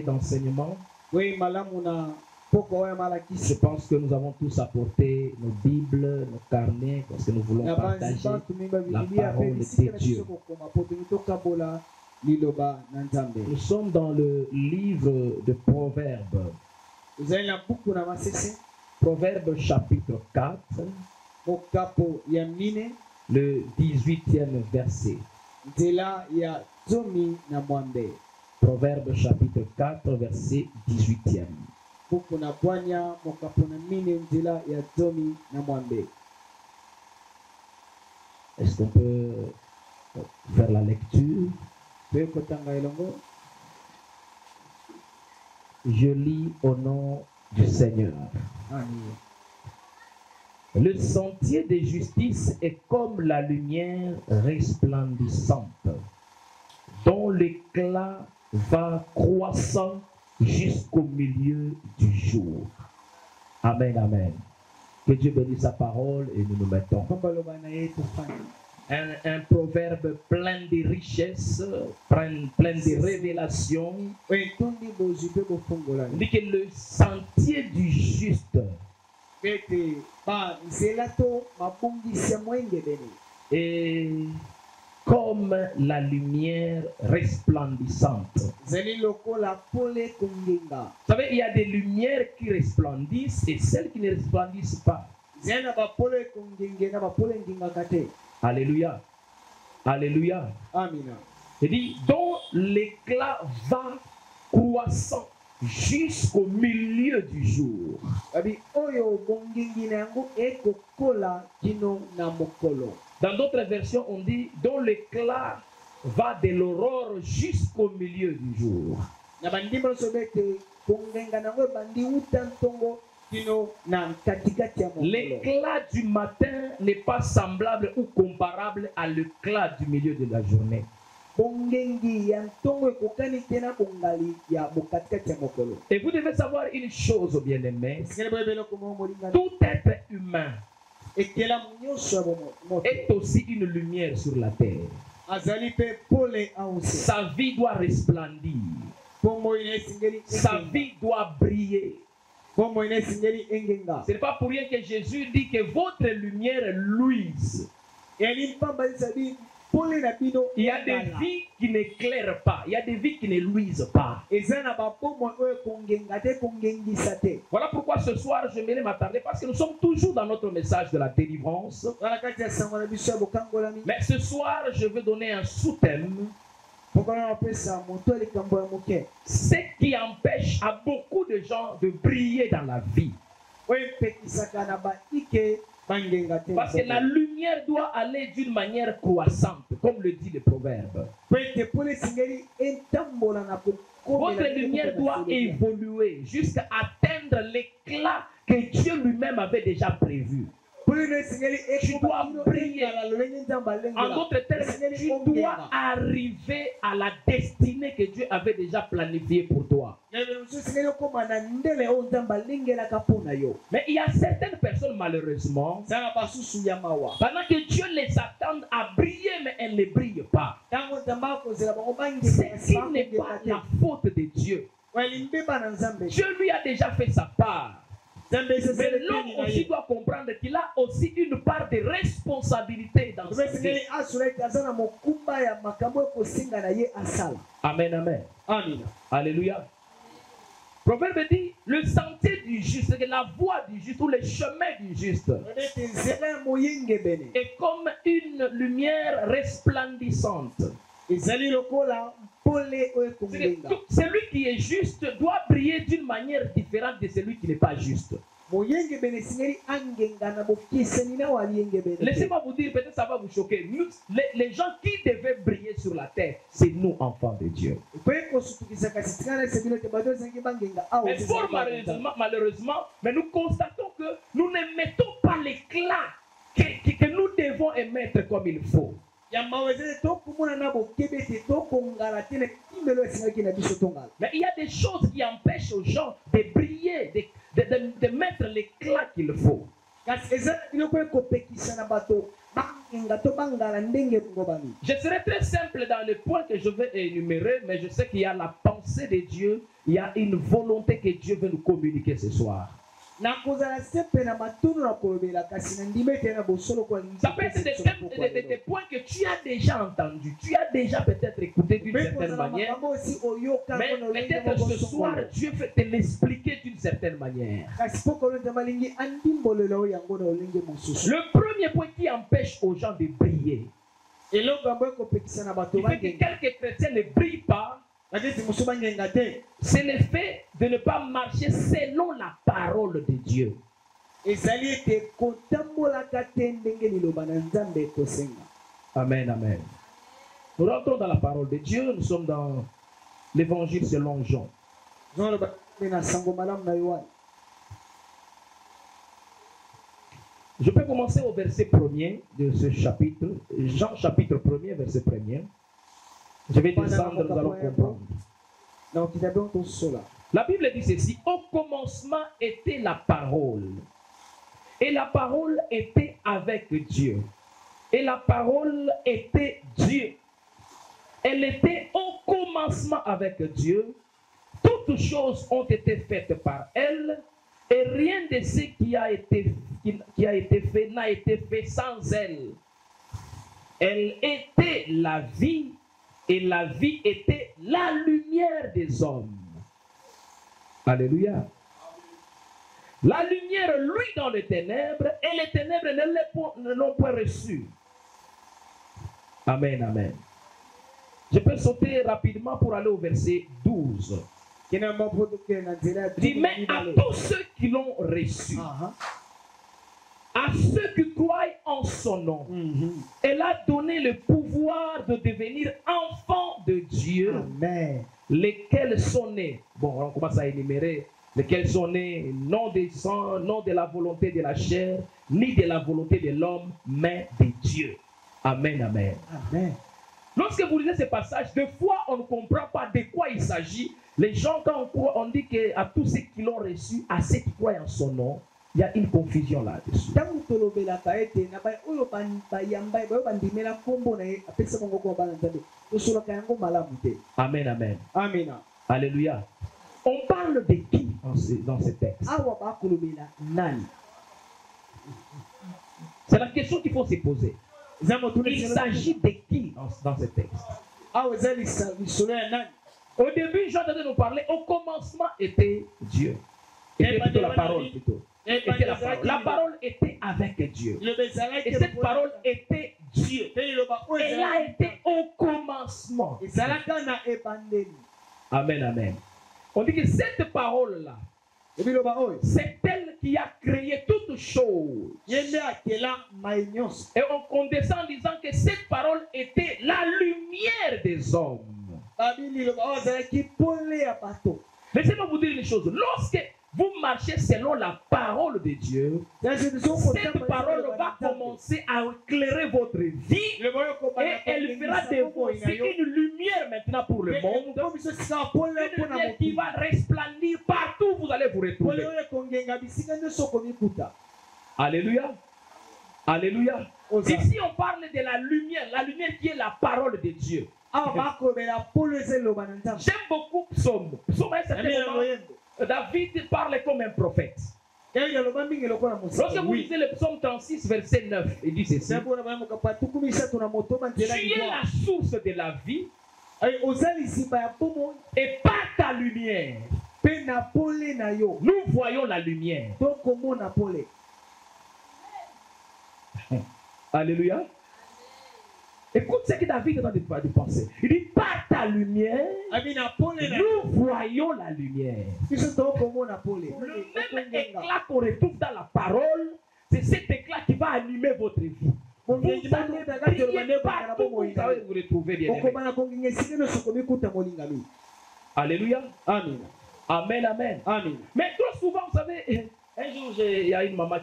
d'enseignement. Oui, malamuna poko oya malaki. Je pense que nous avons tous apporté nos Bibles, nos carnets, parce que nous voulons partager la parole de Dieu. Nous sommes dans le livre de Proverbes. Proverbes chapitre 4, le 18e verset. Proverbes chapitre 4, verset 18e. Est-ce qu'on peut faire la lecture? Je lis au nom du Seigneur. Le sentier de justice est comme la lumière resplendissante, dont l'éclat va croissant jusqu'au milieu du jour. Amen, amen. Que Dieu bénisse sa parole et nous nous mettons. Un proverbe plein de richesses, plein de révélations. On dit que le sentier du juste est comme la lumière resplendissante. Vous savez, il y a des lumières qui resplendissent et celles qui ne resplendissent pas. Alléluia. Alléluia. Amina. Il dit, dont l'éclat va croissant jusqu'au milieu du jour. Dans d'autres versions, on dit, dont l'éclat va de l'aurore jusqu'au milieu du jour. L'éclat du matin n'est pas semblable ou comparable à l'éclat du milieu de la journée. Et vous devez savoir une chose, bien-aimés. Tout être humain est aussi une lumière sur la terre. Sa vie doit resplendir. Sa vie doit briller. Ce n'est pas pour rien que Jésus dit que votre lumière luise. Il y a des vies qui n'éclairent pas. Il y a des vies qui ne luisent pas. Voilà pourquoi ce soir, je vais m'attarder parce que nous sommes toujours dans notre message de la délivrance. Mais ce soir, je veux donner un sous-thème. Ce qui empêche à beaucoup de gens de briller dans la vie. Parce que la lumière doit aller d'une manière croissante, comme le dit le proverbe. Votre lumière doit évoluer jusqu'à atteindre l'éclat que Dieu lui-même avait déjà prévu. Tu dois briller. En d'autres termes, tu dois arriver à la destinée que Dieu avait déjà planifiée pour toi. Mais il y a certaines personnes, malheureusement, pendant que Dieu les attend à briller, mais elles ne brillent pas. Ce n'est pas la faute de Dieu. Dieu lui a déjà fait sa part. Mais l'homme aussi doit comprendre qu'il a aussi une part de responsabilité dans sa vie. Amen, amen. Alléluia. Proverbe dit, le sentier du juste, la voie du juste ou le chemin du juste est comme une lumière resplendissante. Celui qui est juste doit briller d'une manière différente de celui qui n'est pas juste. Laissez-moi vous dire, peut-être ça va vous choquer. Nous, les gens qui devaient briller sur la terre, c'est nous, enfants de Dieu. Mais fort malheureusement, mais nous constatons que nous ne mettons pas l'éclat que nous devons émettre comme il faut. Mais il y a des choses qui empêchent aux gens de briller, de mettre l'éclat qu'il faut. Je serai très simple dans les points que je vais énumérer, mais je sais qu'il y a la pensée de Dieu, il y a une volonté que Dieu veut nous communiquer ce soir. Ça peut être des points que tu as déjà entendus, tu as déjà peut-être écouté d'une certaine manière, mais peut-être ce soir Dieu veut te l'expliquer d'une certaine manière. Le premier point qui empêche aux gens de briller, il fait que quelques chrétiens ne brillent pas, c'est le fait de ne pas marcher selon la parole de Dieu. Amen, amen. Nous rentrons dans la parole de Dieu. Nous sommes dans l'évangile selon Jean. Je peux commencer au verset 1er de ce chapitre. Jean chapitre 1er, verset 1er. Je vais descendre, nous allons comprendre. La Bible dit ceci: au commencement était la parole, et la parole était avec Dieu, et la parole était Dieu. Elle était au commencement avec Dieu. Toutes choses ont été faites par elle, et rien de ce qui a été fait n'a été fait sans elle. Elle était la vie, et la vie était la lumière des hommes. Alléluia. La lumière, lui, dans les ténèbres, et les ténèbres ne l'ont point reçu. Amen, amen. Je peux sauter rapidement pour aller au verset 12. Dit, mais à tous ceux qui l'ont reçu, à ceux qui croient en son nom, elle a donné le pouvoir de devenir enfants de Dieu. Amen. Lesquels sont nés, bon, on commence à énumérer, lesquels sont nés, non des sang, non de la volonté de la chair, ni de la volonté de l'homme, mais de Dieu. Amen, amen. Amen. Lorsque vous lisez ce passage, des fois on ne comprend pas de quoi il s'agit. Les gens, quand on croit, on dit qu'à tous ceux qui l'ont reçu, à ceux qui croient en son nom, il y a une confusion là-dessus. Amen, amen. Amen. Alléluia. On parle de qui dans ce texte? C'est la question qu'il faut se poser. Il s'agit de qui dans ce texte? Au début, Jean devait nous parler. Au commencement était Dieu. Était plutôt la parole plutôt. Était la parole. La parole était avec Dieu. Et cette parole était Dieu. Elle a été au commencement. Amen, amen. On dit que cette parole-là, c'est elle qui a créé toutes choses. Et on descend en disant que cette parole était la lumière des hommes. Laissez-moi vous dire une chose. Lorsque vous marchez selon la parole de Dieu, cette parole va commencer à éclairer votre vie et elle fera de vous aussi une lumière maintenant pour le monde. Une lumière qui va resplendir partout où vous allez vous retrouver. Alléluia. Alléluia. Ici on parle de la lumière qui est la parole de Dieu. J'aime beaucoup Psaume. Psaume, c'est David parle comme un prophète. Lorsque vous lisez le psaume 36, verset 9, il dit ceci: tu es la source de la vie, et par ta lumière, nous voyons la lumière. Alléluia. Écoute ce que David est en train de penser. Il dit, par ta lumière, nous voyons la lumière. Le même éclat qu'on retrouve dans la parole, c'est cet éclat qui va animer votre vie. Vous allez briller partout où vous allez vous retrouver, bien-aimés. Alléluia. Amen. Amen, amen. Amen. Mais trop souvent, vous savez, un jour, il y a une maman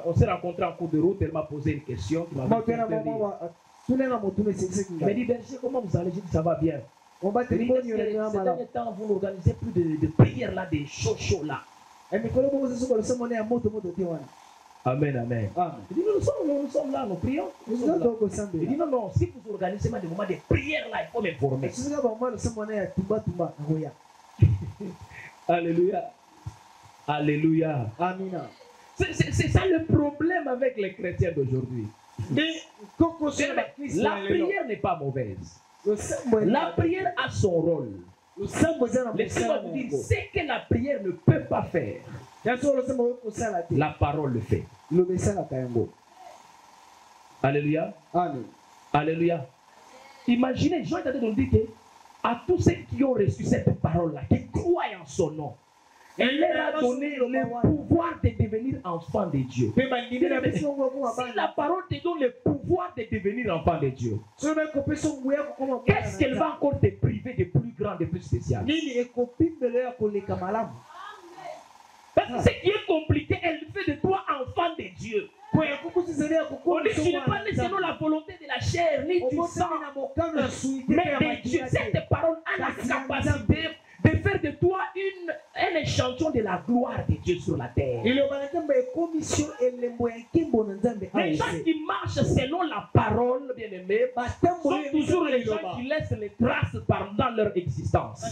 on s'est rencontré en cours de route, elle m'a posé une question. Elle m'a dit, berger, comment vous allez? J'ai dit, ça va bien. Ces derniers temps, vous n'organisez plus de prières là, des chauds là. Amen, amen. Amen. Il dit, nous sommes là, nous prions. Nous sommes là. Il dit, non, non, si vous organisez des moments de prière là, il faut m'informer. Alléluia. Alléluia. Amen. C'est ça le problème avec les chrétiens d'aujourd'hui. La prière n'est pas mauvaise. La prière a son rôle. Laissez-moi vous dire, ce que la prière ne peut pas faire, la parole le fait. Alléluia. Amen. Alléluia. Imaginez, Jean est en train de nous dire que à tous ceux qui ont reçu cette parole-là, qui croient en son nom, elle leur a donné le pouvoir de devenir enfants de Dieu. Si la parole te donne le pouvoir de devenir enfant de Dieu, qu'est-ce qu'elle va encore te priver de plus grand, de plus spécial? Parce que ce qui est compliqué, elle fait de toi enfant de Dieu. On dit, tu n'es pas né selon la volonté de la chair, ni du sang, mais de Dieu. Cette parole a la capacité de faire de toi un échantillon de la gloire de Dieu sur la terre. Les gens qui marchent selon la parole, bien aimés, sont toujours les gens qui laissent les traces dans leur existence.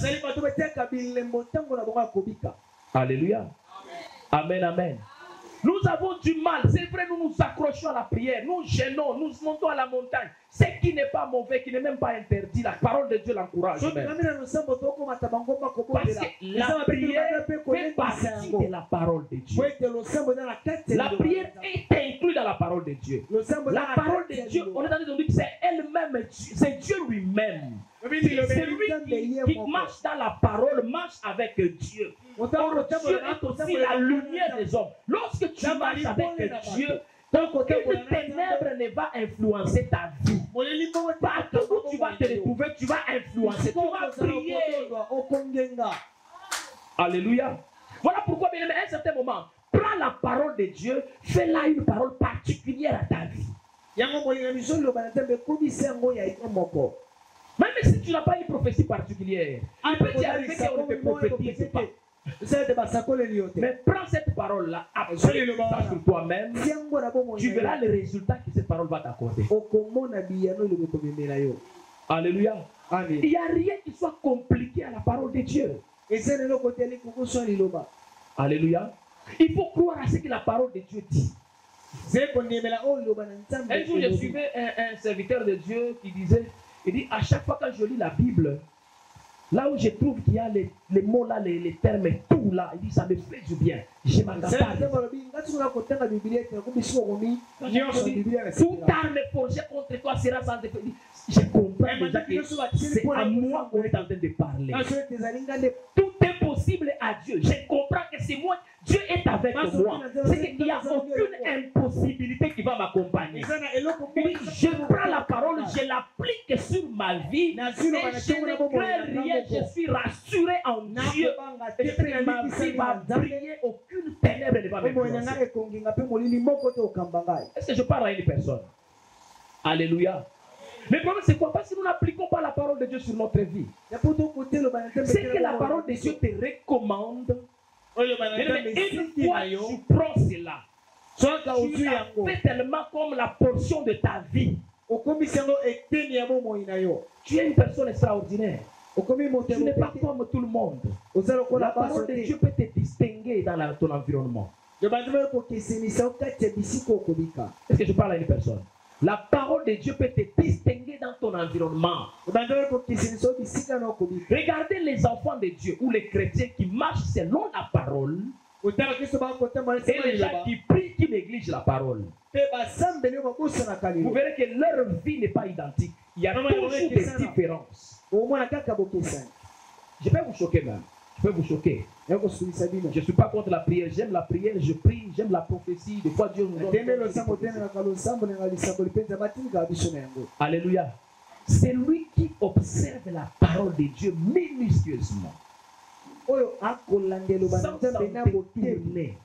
Alléluia. Amen, amen. Nous avons du mal, c'est vrai, nous nous accrochons à la prière, nous gênons, nous montons à la montagne. Ce qui n'est pas mauvais, qui n'est même pas interdit, la parole de Dieu l'encourage. Parce que la prière fait partie de la parole de Dieu. La prière est inclue dans la parole de Dieu. La parole de Dieu, on est en train de dire que c'est elle-même, c'est Dieu lui-même. C'est lui qui marche dans la parole, marche avec Dieu. Or, Dieu est aussi la lumière des hommes. Lorsque tu marches avec Dieu, aucune ténèbre ne va influencer ta vie. Partout où tu vas te retrouver, tu vas influencer, tu vas prier. Alléluia. Voilà pourquoi, bien aimé, à un certain moment, prends la parole de Dieu, fais-la une parole particulière à ta vie. Même si tu n'as pas une prophétie particulière, il peut t'arriver qu'on ne te prophétise pas. Mais prends cette parole-là, applique ça sur toi-même, tu verras le résultat que cette parole va t'accorder. Alléluia. Il n'y a rien qui soit compliqué à la parole de Dieu. Alléluia. Il faut croire à ce que la parole de Dieu dit. Un jour, je suivais un serviteur de Dieu qui disait, il dit, à chaque fois que je lis la Bible, là où je trouve qu'il y a les mots là, les termes, tout là, il dit, ça me fait du bien. Je m'engage. Toute arme forgée contre toi sera sans effet. Je comprends déjà que c'est à moi qu'on est en train de parler. Tout est possible à Dieu. Je comprends que c'est moi, Dieu est avec moi. C'est qu'il n'y a aucune impossibilité qui va m'accompagner. Je prends la parole, je l'applique sur ma vie et je ne crains rien. Je suis rassuré en Dieu. Et que ma vie va briller, aucune ténèbre ne va m'influencer. Est-ce que je parle à une personne? Alléluia. Le problème c'est quoi? Parce que nous n'appliquons pas la parole de Dieu sur notre vie. C'est que la parole de Dieu te recommande. Une fois tu prends cela, tu as fait tellement comme la portion de ta vie. Tu es une personne extraordinaire. Tu n'es pas comme tout le monde. La parole de Dieu peut te distinguer dans ton environnement. Est-ce que je parle à une personne? La parole de Dieu peut te distinguer dans ton environnement. Regardez les enfants de Dieu ou les chrétiens qui marchent selon la parole et les gens qui prient, qui négligent la parole. Vous verrez que leur vie n'est pas identique. Il y a toujours des différences. Je peux vous choquer même. Je peux vous choquer. Je ne suis pas contre la prière. J'aime la prière, je prie, j'aime la prophétie. Des fois, Dieu nous donne. Alléluia. C'est lui qui observe la parole de Dieu minutieusement. Sans détourner.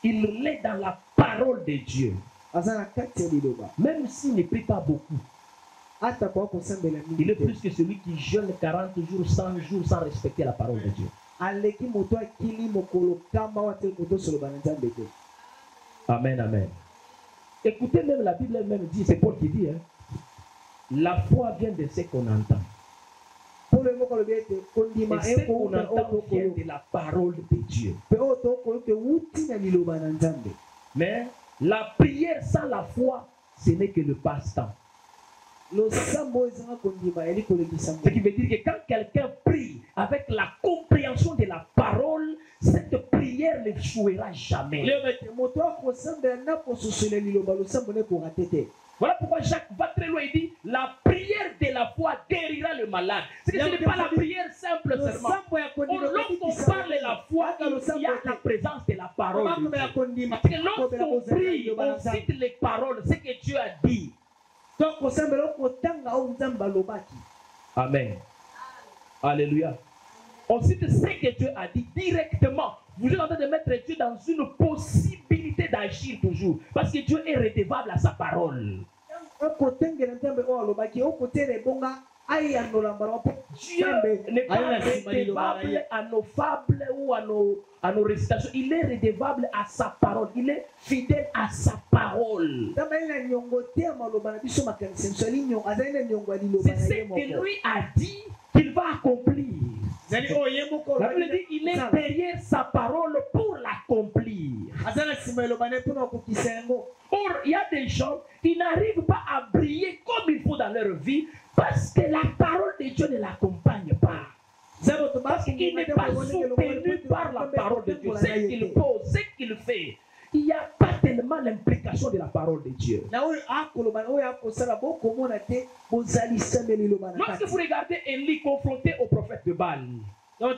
Il est dans la parole de Dieu. Même s'il ne prie pas beaucoup. Il est plus que celui qui jeûne 40 jours, 100 jours sans respecter la parole de Dieu. aleki moto akili mokolo kamba wate moto solo banzambe te. Amen, amen. Écoutez, même la Bible elle-même dit, c'est Paul qui dit, hein, la foi vient de ce qu'on entend. Et ce qu'on entend vient de la parole de Dieu. Mais la prière sans la foi, ce n'est que le passe-temps. Ce qui veut dire que quand quelqu'un prie avec la compréhension de la parole, cette prière ne échouera jamais. Voilà pourquoi Jacques va très loin et dit la prière de la foi guérira le malade. Ce n'est pas la prière simple seulement. Lorsqu'on parle de la foi, il y a la présence de la parole. Parce que lorsqu'on prie, on cite les paroles, ce que Dieu a dit. Amen. Alléluia. On cite ce que Dieu a dit directement. Vous êtes en train de mettre Dieu dans une possibilité d'agir toujours. Parce que Dieu est redevable à sa parole. Dieu n'est pas redevable à nos fables ou à nos récitations. Il est redevable à sa parole. Il est fidèle à sa parole. C'est ce que lui a dit qu'il va accomplir. La Bible dit il est derrière sa parole pour l'accomplir. Or, il y a des gens qui n'arrivent pas à briller comme il faut dans leur vie parce que la parole de Dieu ne l'accompagne pas. Parce qu'il n'est pas soutenu par la parole de Dieu. Ce qu'il pose, ce qu'il fait, il n'y a pas tellement l'implication de la parole de Dieu. Lorsque vous regardez Élie confronté au prophète de Baal, pendant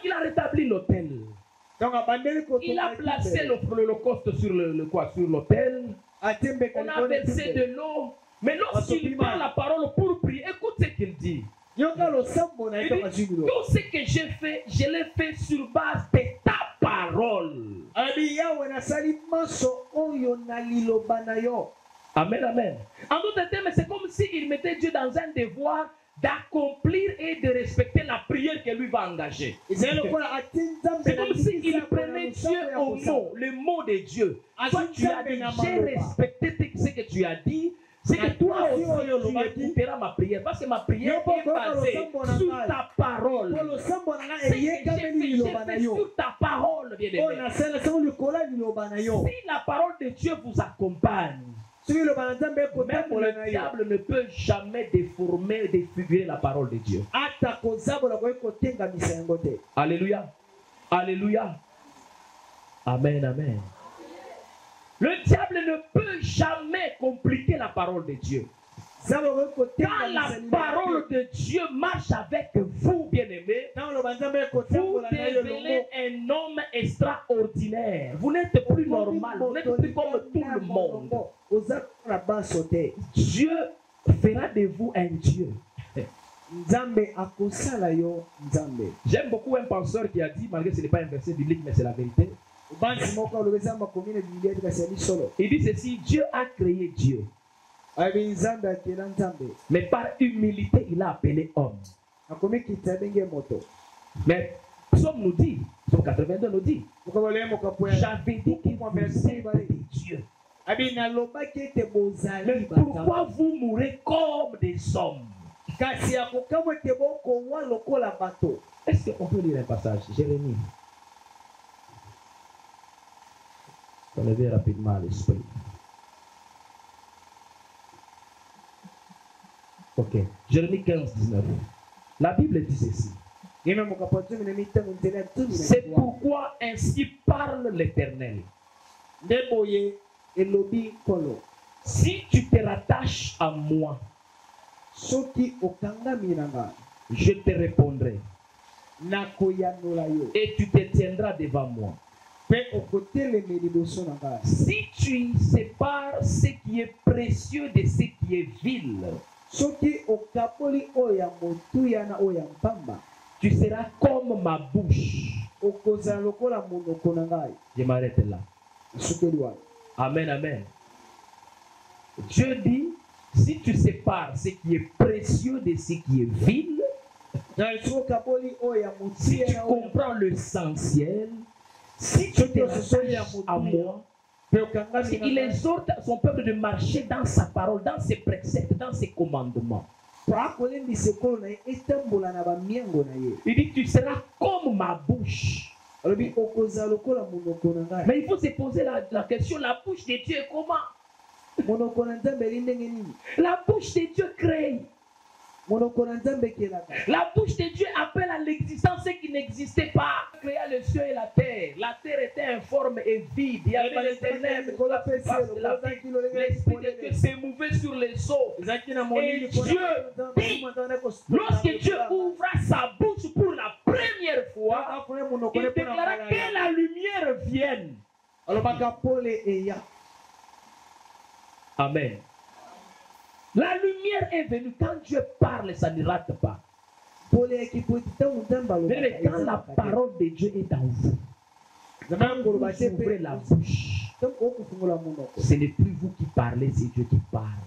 qu'il a rétabli l'autel, il a placé l'holocauste sur l'autel, on a versé de l'eau, mais lorsqu'il prend la parole pour prier, écoute ce qu'il dit. Il dit, tout ce que j'ai fait, je l'ai fait sur base de ta parole. Amen, amen. En d'autres termes, c'est comme s'il mettait Dieu dans un devoir d'accomplir et de respecter la prière que lui va engager. C'est comme s'il prenait Dieu au mot, le mot de Dieu. Toi, tu as dit, j'ai respecté ce que tu as dit. C'est que toi aussi, tu écouteras ma prière. Parce que ma prière est basée sur ta parole. C'est que j'ai fait sur ta parole, bien-aimé. Si la parole de Dieu vous accompagne, même le diable ne peut jamais déformer, défigurer la parole de Dieu. Alléluia. Alléluia. Amen, amen. Le diable ne peut jamais compliquer la parole de Dieu. Quand la parole de Dieu marche avec vous, bien-aimés, vous devenez un homme extraordinaire. Vous n'êtes plus normal, vous n'êtes plus comme tout le monde. Dieu fera de vous un Dieu. J'aime beaucoup un penseur qui a dit, malgré que ce n'est pas un verset biblique, mais c'est la vérité. Il dit ceci, Dieu a créé Dieu. Mais par humilité, il a appelé homme. Mais Psaume nous dit, Psaume 82 nous dit, j'avais dit que vous êtes Dieu. Mais pourquoi vous mourrez comme des hommes? Est-ce qu'on peut lire un passage? Jérémie. Levez rapidement l'esprit. Ok. Jérémie 15, 19. La Bible dit ceci. C'est pourquoi ainsi parle l'Éternel. Si tu te rattaches à moi, je te répondrai. Et tu te tiendras devant moi. Si tu sépares ce qui est précieux de ce qui est vil, tu seras comme ma bouche. Je m'arrête là. Amen, amen. Dieu dit, si tu sépares ce qui est précieux de ce qui est vil, Si tu comprends l'essentiel, si tu te rattaches à moi, il exhorte son peuple de marcher dans sa parole, dans ses préceptes, dans ses commandements. Il dit, tu seras comme ma bouche. Mais il faut se poser la question, la bouche de Dieu est comment? La bouche de Dieu crée. La bouche de Dieu appelle à l'existence ce qui n'existait pas. Il créa le ciel et la terre. La terre était informe et vide. Il y avait les ténèbres. L'esprit de Dieu s'est mouvé sur les eaux. Et Dieu dit, lorsque Dieu ouvra sa bouche pour la première fois, il déclara que la lumière vienne. Amen. La lumière est venue. Quand Dieu parle, ça ne rate pas. Mais quand la parole de Dieu est en vous, quand vous ouvrez la bouche, ce n'est plus vous qui parlez, c'est Dieu qui parle.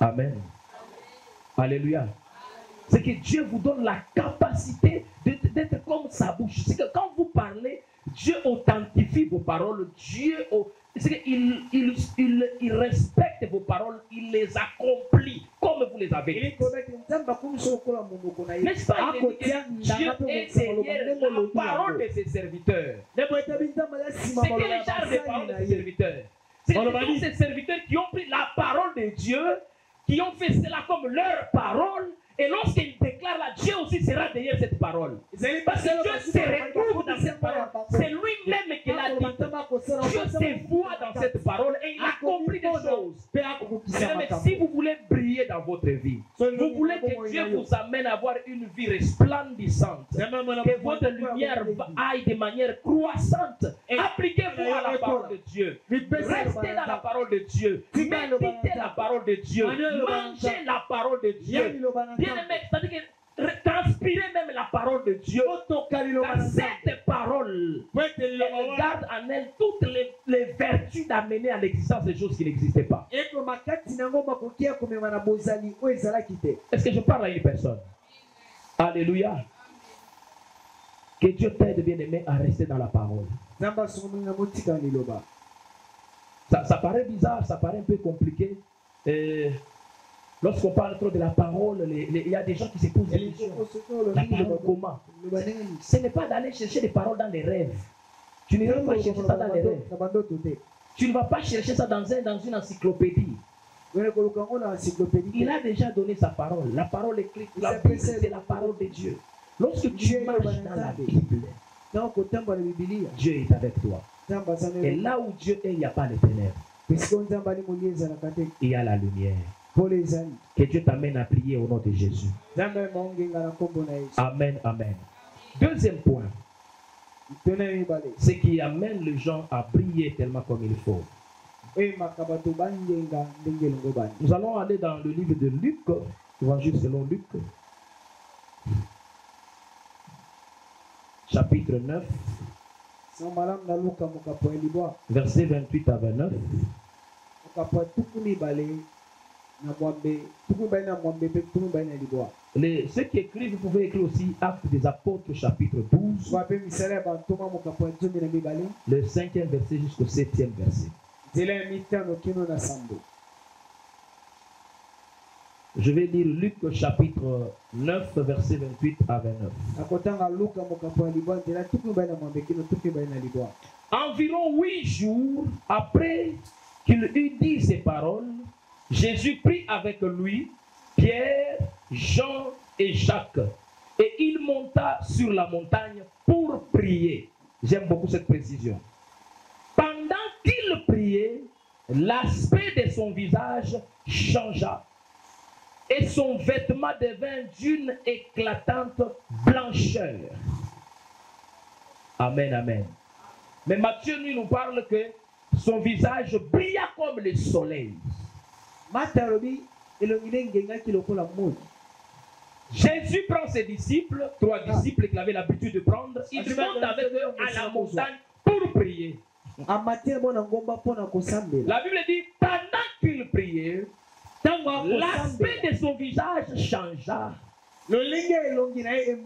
Amen. Alléluia. C'est que Dieu vous donne la capacité d'être comme sa bouche. C'est que quand vous parlez, Dieu authentifie vos paroles. Dieu il respecte vos paroles, il les accomplit comme vous les avez dites. N'est-ce pas? Dieu est derrière la parole de ses serviteurs. C'est quel genre de parole de ses serviteurs? C'est tous ces serviteurs qui ont pris la parole de Dieu, qui ont fait cela comme leur parole. Et lorsqu'il déclare là, Dieu aussi sera derrière cette parole. Parce que Dieu se retrouve dans cette parole. C'est lui-même qui l'a dit. Dieu se voit dans cette parole et il a compris des choses. Mais si vous voulez briller dans votre vie, vous voulez que Dieu vous amène à avoir une vie resplendissante, que votre lumière aille de manière croissante, appliquez-vous à la parole de Dieu. Restez dans la parole de Dieu. Méditez la parole de Dieu. Mangez la parole de Dieu. Bien-aimé, c'est-à-dire que transpirez même la parole de Dieu. Car cette parole, elle garde en elle toutes les vertus d'amener à l'existence des choses qui n'existaient pas. Est-ce que je parle à une personne? Alléluia. Que Dieu t'aide, bien-aimé, à rester dans la parole. Ça paraît bizarre, ça paraît un peu compliqué. Lorsqu'on parle trop de la parole, il y a des gens qui se posent des questions. La parole comment? Ce n'est pas d'aller chercher des paroles dans les rêves. Tu ne vas pas chercher ça dans les rêves. Tu ne vas pas chercher ça dans une encyclopédie. Il a déjà donné sa parole. La parole écrite, la Bible, c'est la parole de Dieu. Lorsque tu marches dans la Bible, Dieu est avec toi. Et là où Dieu est, il n'y a pas de ténèbres. Il y a la lumière. Que Dieu t'amène à prier au nom de Jésus. Amen, amen. Deuxième point, ce qui amène les gens à prier tellement comme il faut. Nous allons aller dans le livre de Luc, évangile selon Luc, chapitre 9, versets 28 à 29. Ceux qui écrivent, vous pouvez écrire aussi Actes des Apôtres, chapitre 12, le 5e verset jusqu'au 7e verset. Je vais lire Luc, chapitre 9, verset 28 à 29. Environ 8 jours après qu'il eut dit ces paroles, Jésus prit avec lui Pierre, Jean et Jacques, et il monta sur la montagne pour prier. J'aime beaucoup cette précision. Pendant qu'il priait, l'aspect de son visage changea et son vêtement devint d'une éclatante blancheur. Amen, amen. Mais Matthieu nous parle que son visage brilla comme le soleil. Jésus prend ses disciples, 3 disciples qu'il avait l'habitude de prendre, il monte avec eux à la montagne pour prier. La Bible dit, pendant qu'il priait, L'aspect de son visage changea. Et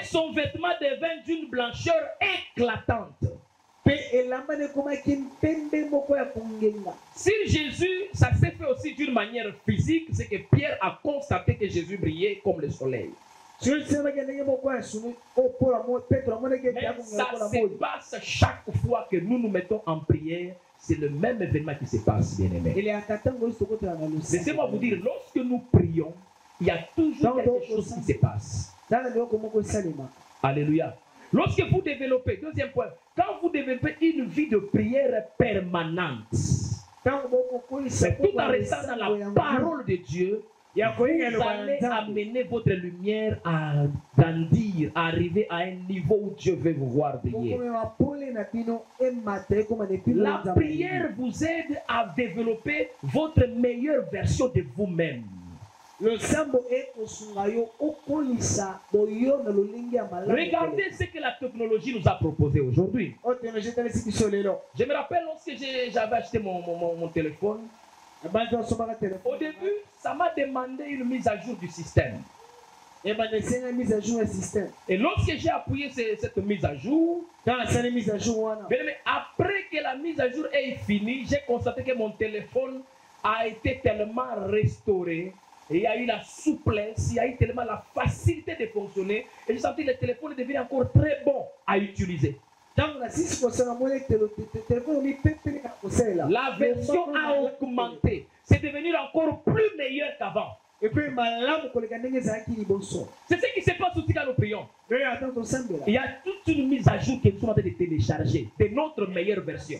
son vêtement devint d'une blancheur éclatante. Si Jésus, ça s'est fait aussi d'une manière physique, c'est que Pierre a constaté que Jésus brillait comme le soleil. Mais ça se passe chaque fois que nous nous mettons en prière. C'est le même événement qui se passe, bien aimé. Laissez-moi vous dire, lorsque nous prions, il y a toujours quelque chose qui se passe. Alléluia. Lorsque vous développez, deuxième point, quand vous développez une vie de prière permanente, c'est tout en restant dans la parole de Dieu, vous allez amener votre lumière à grandir, à arriver à un niveau où Dieu veut vous voir briller. La prière vous aide à développer votre meilleure version de vous-même. Regardez ce que la technologie nous a proposé aujourd'hui. Je me rappelle lorsque j'avais acheté mon téléphone. Au début, ça m'a demandé une mise à jour du système. Et lorsque j'ai appuyé cette mise à jour, mais après que la mise à jour est finie, j'ai constaté que mon téléphone a été tellement restauré. Et il y a eu la souplesse, il y a eu tellement la facilité de fonctionner. Et j'ai senti que le téléphone est devenu encore très bon à utiliser. La version a augmenté. C'est devenu encore plus meilleur qu'avant. C'est ce qui se passe aussi quand nous prions. Il y a toute une mise à jour que nous sommes en train de télécharger de notre meilleure version.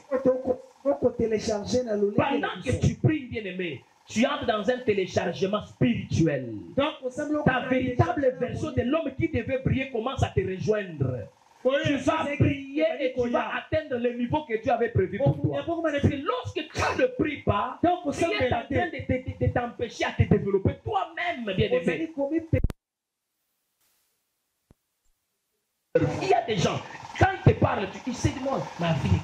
Pendant que tu pries, bien-aimé, tu entres dans un téléchargement spirituel. Ta véritable version de l'homme qui devait briller commence à te rejoindre. Tu vas briller et tu vas atteindre le niveau que Dieu avait prévu pour toi. Et lorsque tu ne pries pas, il est en train de t'empêcher à te développer toi-même, bien-aimé. Il y a des gens, quand ils te parlent, ils se demandent, ma vie,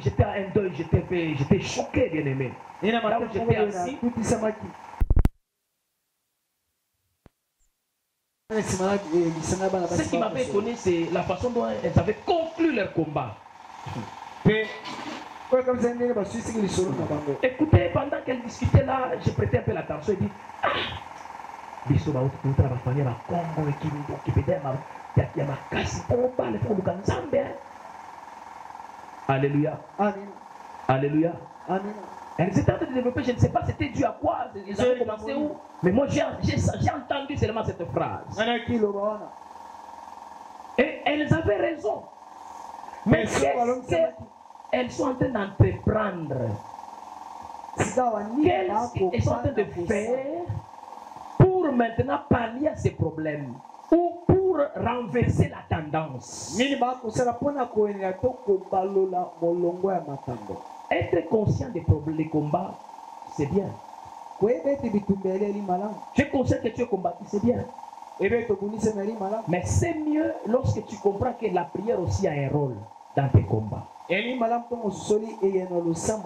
j'étais à un deuil, j'étais choqué, bien-aimé. Là où j'étais assis, ce qui m'avait étonné, c'est la façon dont elles avaient conclu leur combat. Écoutez, pendant qu'elles discutaient là, je prêtais un peu l'attention et dit, Alléluia. Alléluia. Elles étaient en train de développer, je ne sais pas c'était dû à quoi, ils avaient commencé où. Mais moi j'ai entendu seulement cette phrase. Et elles avaient raison. Mais qu'est-ce qu'elles sont en train d'entreprendre? Qu'elles sont en train de faire pour maintenant pallier à ces problèmes ou pour renverser la tendance? Être conscient des problèmes, des combats, c'est bien. Tu es conscient que tu es combattu, c'est bien. Mais c'est mieux lorsque tu comprends que la prière aussi a un rôle dans tes combats. On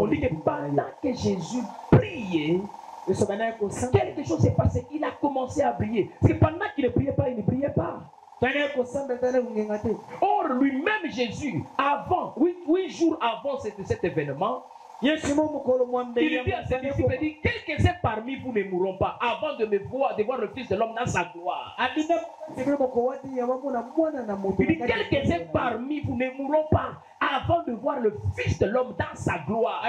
dit que pendant que Jésus priait, quelque chose s'est passé. Il a commencé à briller. Parce que pendant qu'il ne priait pas, il ne brillait pas. Or, lui-même Jésus, avant, 8 jours avant cet événement, il dit à ses disciples, quelques-uns parmi vous ne mourront pas avant de voir le Fils de l'homme dans sa gloire. Il dit, quelques-uns parmi vous ne mourront pas avant de voir le Fils de l'homme dans sa gloire.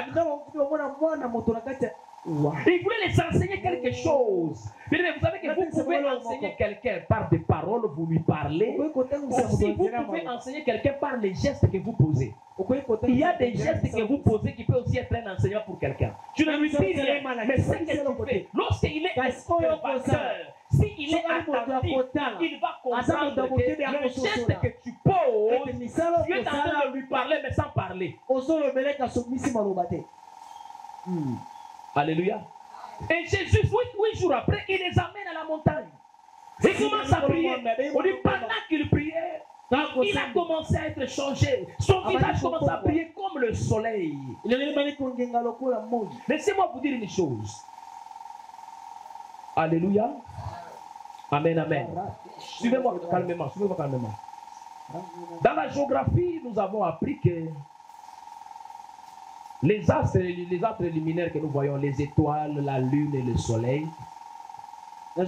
Il voulait les enseigner quelque chose. Vous savez que vous pouvez enseigner quelqu'un par des paroles, vous lui parlez. Aussi, vous pouvez enseigner quelqu'un par les gestes que vous posez. Il y a des gestes que vous posez qui peuvent aussi être un enseignement pour quelqu'un. Tu ne lui dis rien, mais ce que tu fais, lorsqu'il est observateur, s'il est attentif, il va comprendre que le geste que tu poses, tu es en train de lui parler, mais sans parler. Alléluia. Et Jésus, 8 jours après, il les amène à la montagne. Il commence à prier. On dit pendant qu'il priait, Il a commencé à être changé. Son visage commence à briller comme le soleil. Laissez-moi vous dire une chose. Alléluia. Amen, amen. Suivez-moi calmement, suivez-moi calmement. Dans la géographie, nous avons appris que les astres luminaires que nous voyons, les étoiles, la lune et le soleil, la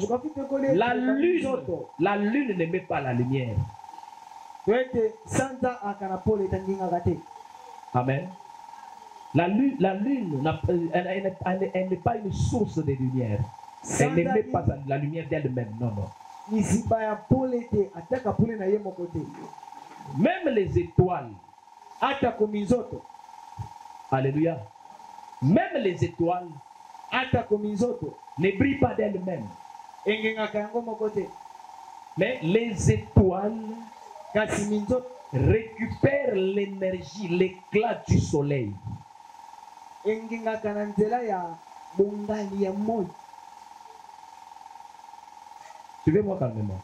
lune n'émet pas la lumière. Amen. La lune elle n'est pas une source de lumière. Elle n'émet pas la lumière d'elle-même. Non, non. Même les étoiles. Alléluia. Même les étoiles ne brillent pas d'elles-mêmes. Mais les étoiles récupèrent l'énergie, l'éclat du soleil. Suivez-moi calmement.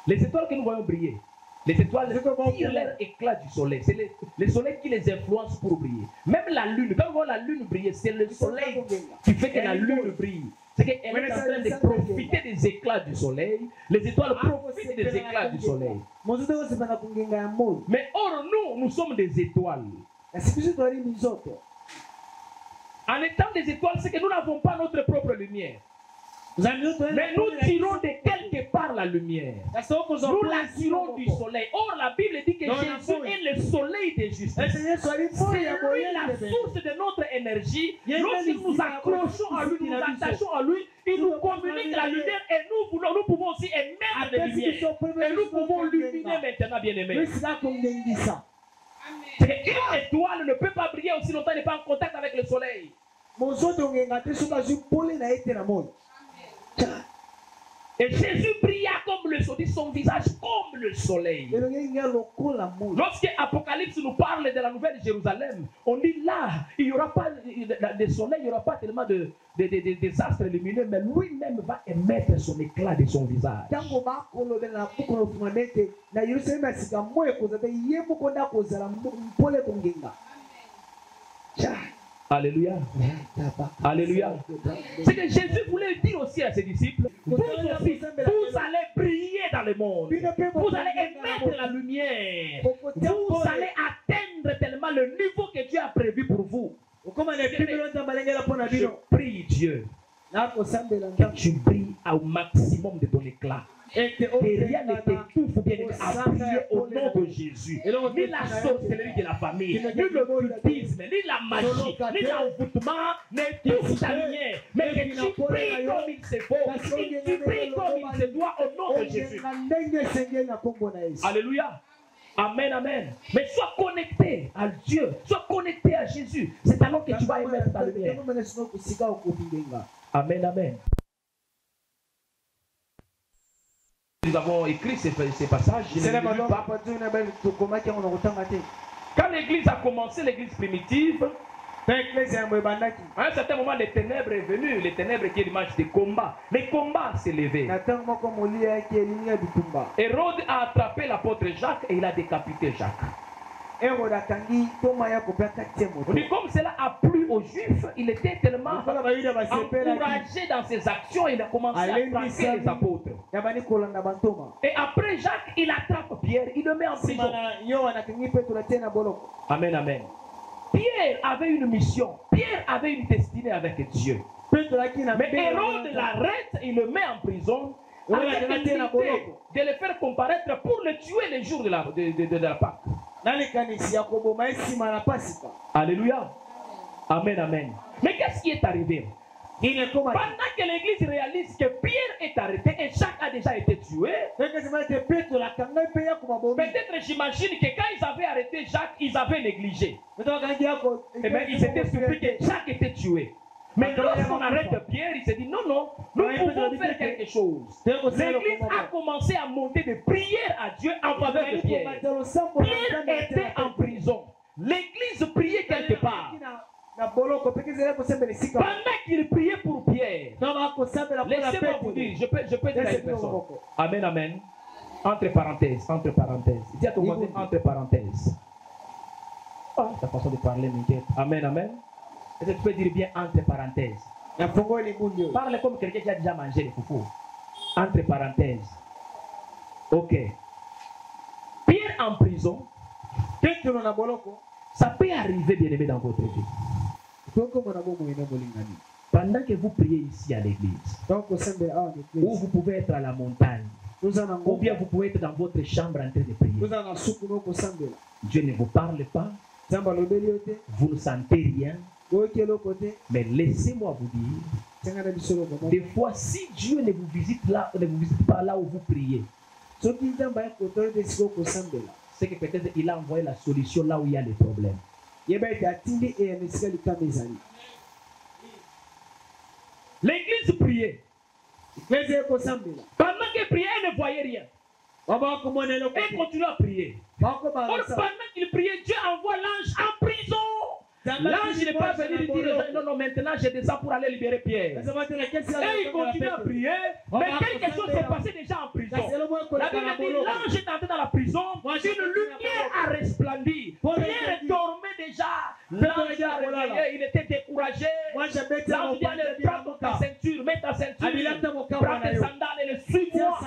Les étoiles que nous voyons briller, les étoiles tirent leur éclat du soleil. C'est le soleil qui les influence pour briller. Même la lune, quand on voit la lune briller, c'est le soleil qui fait que la lune brille. C'est qu'elle est en train de profiter des éclats du soleil. Les étoiles profitent des éclats du soleil. Mais or, nous sommes des étoiles. En étant des étoiles, c'est que nous n'avons pas notre propre lumière. Mais nous tirons de quelque part la lumière. Nous la tirons du soleil. Or, la Bible dit que Jésus est le soleil de justice. C'est lui la source de notre énergie. Lorsque nous nous accrochons à lui, nous nous attachons à lui, il nous communique la lumière et nous pouvons aussi émettre de lumière. Et nous pouvons l'illuminer maintenant, bien-aimés. Une étoile ne peut pas briller aussi longtemps qu'elle n'est pas en contact avec le soleil. Et Jésus brilla comme le soleil, son visage comme le soleil. Lorsque Apocalypse nous parle de la nouvelle Jérusalem, on dit là, il n'y aura pas de soleil, il n'y aura pas tellement des astres lumineux, mais lui-même va émettre son éclat de son visage. Alléluia. Alléluia. C'est que Jésus voulait dire aussi à ses disciples, vous aussi, vous allez briller dans le monde. Vous allez émettre la lumière. Vous allez atteindre tellement le niveau que Dieu a prévu pour vous. Je prie Dieu que tu brilles au maximum de ton éclat. Que rien ne t'étouffe bien à prier au nom de Jésus. Ni la sorcellerie de la famille, ni l'occultisme, ni la magie, ni l'envoûtement n'étouffe ta lumière. Mais que tu pries comme il se faut, que tu pries comme il se doit au nom de Jésus. Alléluia. Amen, amen. Mais sois connecté à Dieu, sois connecté à Jésus. C'est alors que tu vas émettre ta lumière. Amen, amen. Nous avons écrit ces passages. Quand l'église a commencé, l'église primitive, à un certain moment, les ténèbres est venu, les ténèbres qui est l'image des combats. Les combats s'est levé. Hérode a attrapé l'apôtre Jacques et il a décapité Jacques. Comme cela a plu aux Juifs, il était tellement encouragé dans ses actions, il a commencé à traquer les apôtres. Et après Jacques, il attrape Pierre, il le met en prison. Amen, amen. Pierre avait une mission, Pierre avait une destinée avec Dieu. Mais Hérode l'arrête, il le met en prison, avec l'idée de le faire comparaître pour le tuer les jours de la Pâque. Alléluia. Amen, amen. Mais qu'est-ce qui est arrivé? Pendant que l'église réalise que Pierre est arrêté et Jacques a déjà été tué, peut-être j'imagine que quand ils avaient arrêté Jacques, ils avaient négligé. Et bien ils étaient surpris que Jacques était tué. Mais lorsqu'on arrête Pierre, il s'est dit non, non, nous pouvons faire quelque chose. L'église a commencé à monter des prières à Dieu en faveur de Pierre. Pierre était en prison. L'église priait quelque part. Pendant qu'il priait pour Pierre, laissez-moi vous dire, je peux dire à une personne. Amen, amen. Entre parenthèses, entre parenthèses. Dis à ton voisin entre parenthèses. Ah, ta façon de parler m'inquiète. Amen, amen. Est-ce que tu peux dire bien entre parenthèses? Parle comme quelqu'un qui a déjà mangé les foufous. Entre parenthèses. Ok. Pierre en prison. Ça peut arriver, bien aimé, dans votre vie. Pendant que vous priez ici à l'église, ou vous pouvez être à la montagne, ou bien vous pouvez être dans votre chambre en train de prier. Dieu ne vous parle pas. Vous ne sentez rien. Mais laissez-moi vous dire, des fois, si Dieu ne vous visite pas là où vous priez, c'est que peut-être il a envoyé la solution là où il y a les problèmes. L'église priait. Pendant qu'elle priait, elle ne voyait rien. Elle continue à prier. Or, pendant qu'il priait, Dieu envoie l'ange en prison. L'ange n'est pas venu dire non, non, maintenant je descends pour aller libérer Pierre. Et il continue à prier, mais quelque chose s'est passé déjà en prison. La Bible dit l'ange est entré dans la prison, une lumière a resplendi. Pierre dormait déjà. L'ange a réveillé, il était découragé. L'ange dit allez, prends ta ceinture, mets ta ceinture, prends tes sandales et le suis-moi.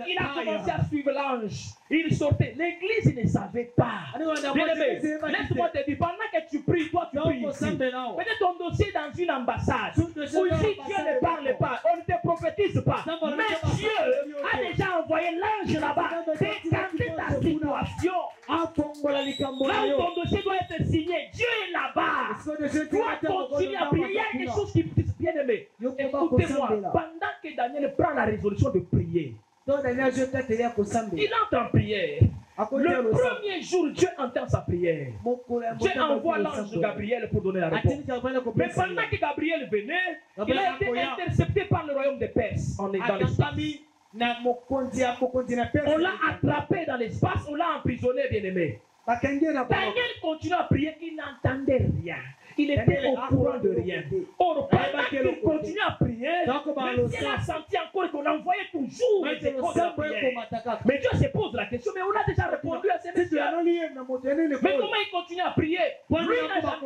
Il a commencé à suivre l'ange. Il sortait. L'église ne savait pas. Laisse-moi te dire, pendant que tu pries, toi tu pries ici. Peut-être ton dossier est dans une ambassade. Où ici Dieu ne parle pas, on ne te prophétise pas. Mais Dieu a déjà envoyé l'ange là-bas. Décanter ta situation. Là où ton dossier doit être signé, Dieu est là-bas. Toi continue à prier. Il y a quelque chose qui est bien aimé. Écoutez-moi, pendant que Daniel prend la résolution de prier, il entre en prière. Le premier jour, Dieu entend sa prière. Dieu envoie l'ange Gabriel pour donner la réponse. Mais pendant que Gabriel venait, il a été intercepté par le royaume des Perses. On est dans l'espace. On l'a attrapé dans l'espace, on l'a emprisonné, bien aimé. Daniel continue à prier, il n'entendait rien. Il était au courant de rien. Or, pendant qu'il continue à prier, même s'il a senti encore qu'on envoyait toujours les échos de la prière. Mais Dieu se pose la question, mais on a déjà répondu à ces messieurs. Mais comment il continue à prier? Lui,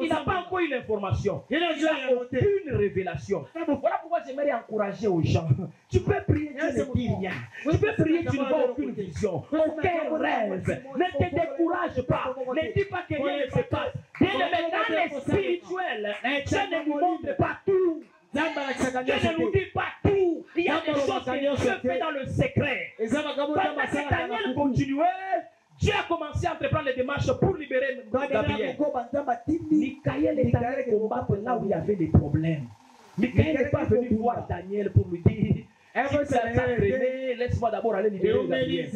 il n'a pas encore eu l'information. Il n'a aucune révélation. Voilà pourquoi j'aimerais encourager aux gens. Tu peux prier, Dieu ne dit rien. Tu peux prier, tu ne vois aucune vision, aucun rêve. Ne te décourage pas. Ne dis pas que rien ne se passe. Bien aimé, dans les spirituels, Dieu ne nous montre pas tout. Dieu ne nous dit pas tout. Il y a des choses que Dieu fait dans le secret. Pendant que Daniel continuait, Dieu a commencé à entreprendre les démarches pour libérer Gabriel. Michael est allé combattre là où il y avait des problèmes. Michael n'est pas venu voir Daniel pour lui dire laisse-moi d'abord aller libérer Gabriel.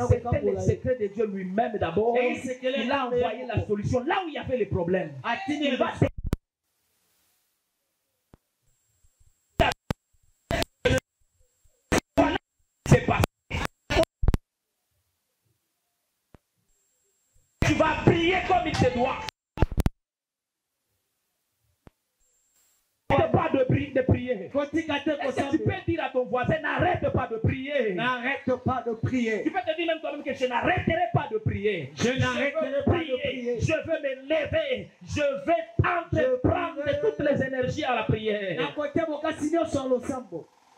C'était le secret de Dieu lui-même d'abord. Il a envoyé la solution là où il y avait les problèmes. Il va tu vas prier comme il te doit. N'arrête pas de prier. Est-ce que tu peux dire à ton voisin, n'arrête pas de prier. N'arrête pas de prier. Tu peux te dire même toi-même que je n'arrêterai pas de prier. Je n'arrêterai pas de prier. Je veux me lever. Je vais entreprendre toutes les énergies à la prière.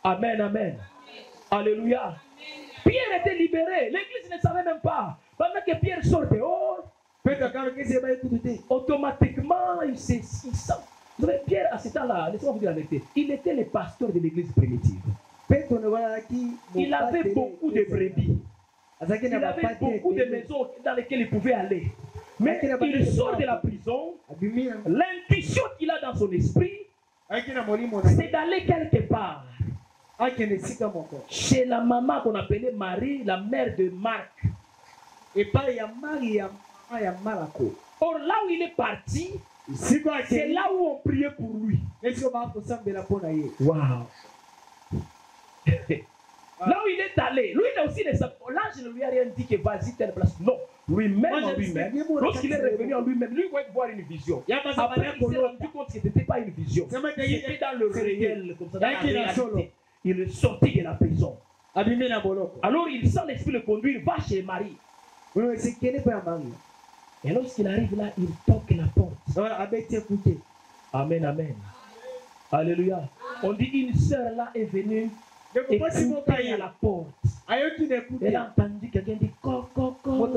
Amen, amen. Alléluia. Pierre était libéré. L'église ne savait même pas. Pendant que Pierre sort dehors, automatiquement, il sent. Vous savez, Pierre, à ce temps-là, laissez-moi vous dire la vérité, il était le pasteur de l'église primitive. Il avait beaucoup de brebis. Il avait beaucoup de maisons dans lesquelles il pouvait aller. Mais il sort de la prison. L'intuition qu'il a dans son esprit, c'est d'aller quelque part. Chez la maman qu'on appelait Marie, la mère de Marc. Or, là où il est parti, c'est là où on priait pour lui. Wow. Là où il est allé, lui aussi, l'ange ne lui a rien dit que vas-y telle place. Non, lui-même en lui-même, lorsqu'il est revenu en lui-même, lui va voir une vision. Après, il s'est rendu compte que ce n'était pas une vision. C'était dans le réel, comme ça, dans la réalité. Il est sorti de la prison. abimi na boloko. Alors il sent l'esprit le conduire, va chez Marie. Unawesekene pa Maria. Et lorsqu'il arrive là, il toque la porte. Voilà, abeti écouter. Amen, amen. Alléluia. On dit une sœur là est venue et écouter à la porte. Elle a entendu quelqu'un dire co. Au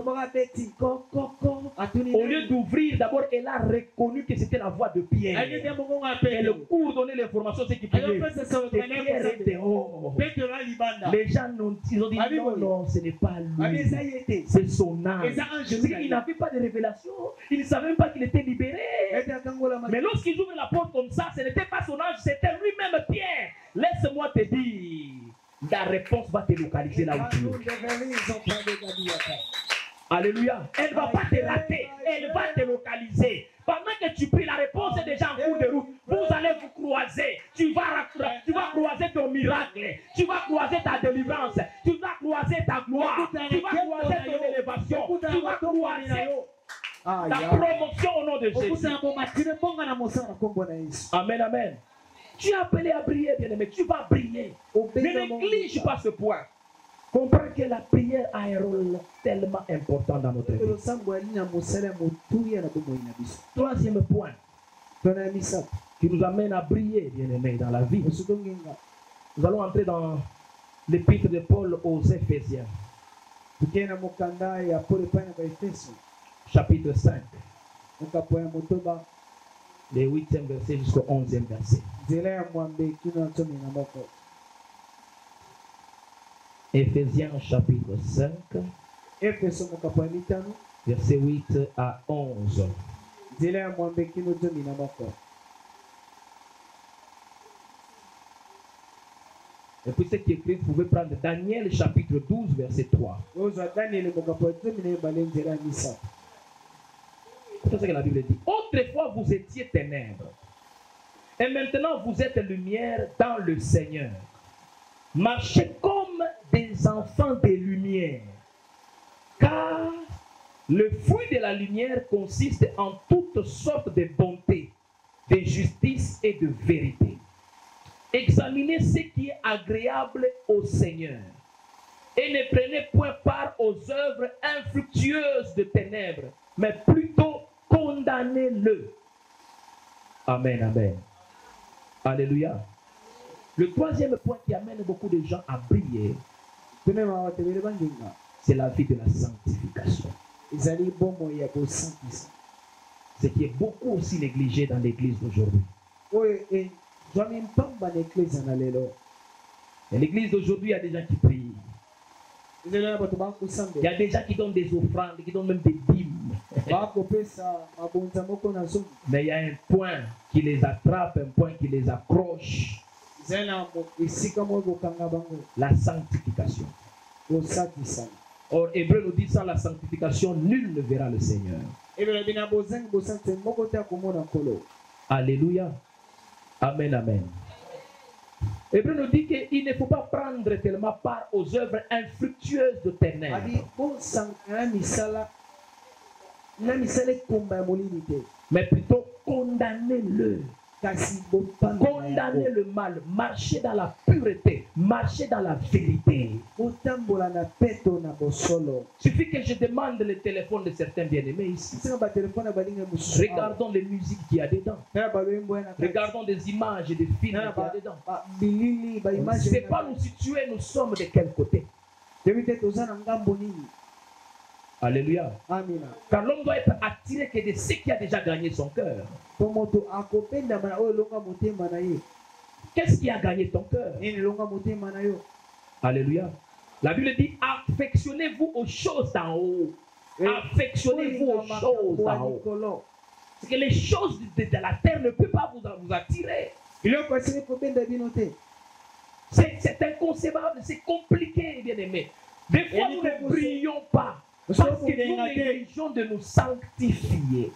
lieu d'ouvrir, d'abord, elle a reconnu que c'était la voix de Pierre. Elle court donner l'information, c'est qu'il priait. Pierre est dehors. Les gens ils ont dit non, ce n'est pas lui. C'est son âme. Il n'avait pas de révélation. Il ne savait même pas qu'il était libéré. Mais lorsqu'ils ouvrent la porte comme ça, ce n'était pas son ange, c'était lui-même Pierre. Laisse-moi te dire, la réponse va te localiser là où tu es. Alléluia. Elle ne va pas te rater. Elle va te localiser. Pendant que tu pries, la réponse est déjà en cours de route. Vous allez vous croiser. Tu vas croiser ton miracle. Tu vas croiser ta délivrance. Tu vas croiser ta gloire. Tu vas croiser ton élévation. Tu vas croiser ta promotion au nom de Jésus. Amen, amen. Tu es appelé à briller, bien-aimé. Tu vas briller. Ne néglige pas ce point. Comprends que la prière a un rôle tellement important dans notre vie. Troisième point qui nous amène à briller, bien-aimé, dans la vie. Nous allons entrer dans l'épître de Paul aux Éphésiens. Chapitre 5. Le 8e verset jusqu'au 11e verset. Éphésiens chapitre 5, verset 8 à 11. Et puis ce qui est écrit, vous pouvez prendre Daniel chapitre 12, verset 3. C'est ce que la Bible dit. Autrefois, vous étiez ténèbres. Et maintenant, vous êtes lumière dans le Seigneur. Marchez comme des enfants des lumières. Car le fruit de la lumière consiste en toutes sortes de bonté, de justice et de vérité. Examinez ce qui est agréable au Seigneur. Et ne prenez point part aux œuvres infructueuses de ténèbres, mais plutôt condamnez-le. Amen, amen. Alléluia. Le troisième point qui amène beaucoup de gens à briller, c'est la vie de la sanctification. Ce qui est beaucoup aussi négligé dans l'église d'aujourd'hui. Et l'église d'aujourd'hui, il y a des gens qui prient. Il y a des gens qui donnent des offrandes, qui donnent même des dîmes. Mais il y a un point qui les attrape, un point qui les accroche. La sanctification. Or, Hébreu nous dit, sans la sanctification, nul ne verra le Seigneur. Alléluia. Amen, amen. Hébreu nous dit qu'il ne faut pas prendre tellement part aux œuvres infructueuses de ténèbres. Mais plutôt condamnez-le. Condamnez le mal, marchez dans la pureté, marchez dans la vérité. Il suffit que je demande le téléphone de certains bien-aimés ici. Regardons les musiques qu'il y a dedans. Regardons des images et des films qu'il y a dedans. On ne sait pas nous situer, nous sommes de quel côté. Alléluia. Amen. Car l'homme doit être attiré que de ce qui a déjà gagné son cœur. Qu'est-ce qui a gagné ton cœur? Alléluia. La Bible dit, affectionnez-vous aux choses d'en haut. Affectionnez-vous aux choses d'en haut. Parce que les choses de la terre ne peuvent pas vous attirer. C'est inconcevable, c'est compliqué, bien aimé. Des fois, nous ne brillons pas. Parce que nous négligeons de nous sanctifier.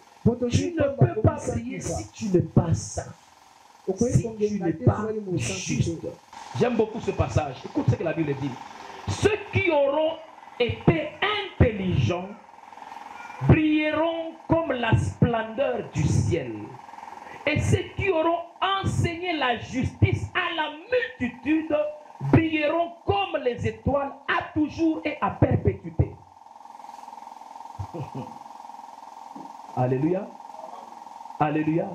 Tu ne peux pas briller si tu n'es pas saint. Si tu n'es pas juste. J'aime beaucoup ce passage. Écoute ce que la Bible dit. Ceux qui auront été intelligents brilleront comme la splendeur du ciel. Et ceux qui auront enseigné la justice à la multitude brilleront comme comme les étoiles, à toujours et à perpétuité. Alléluia. Alléluia.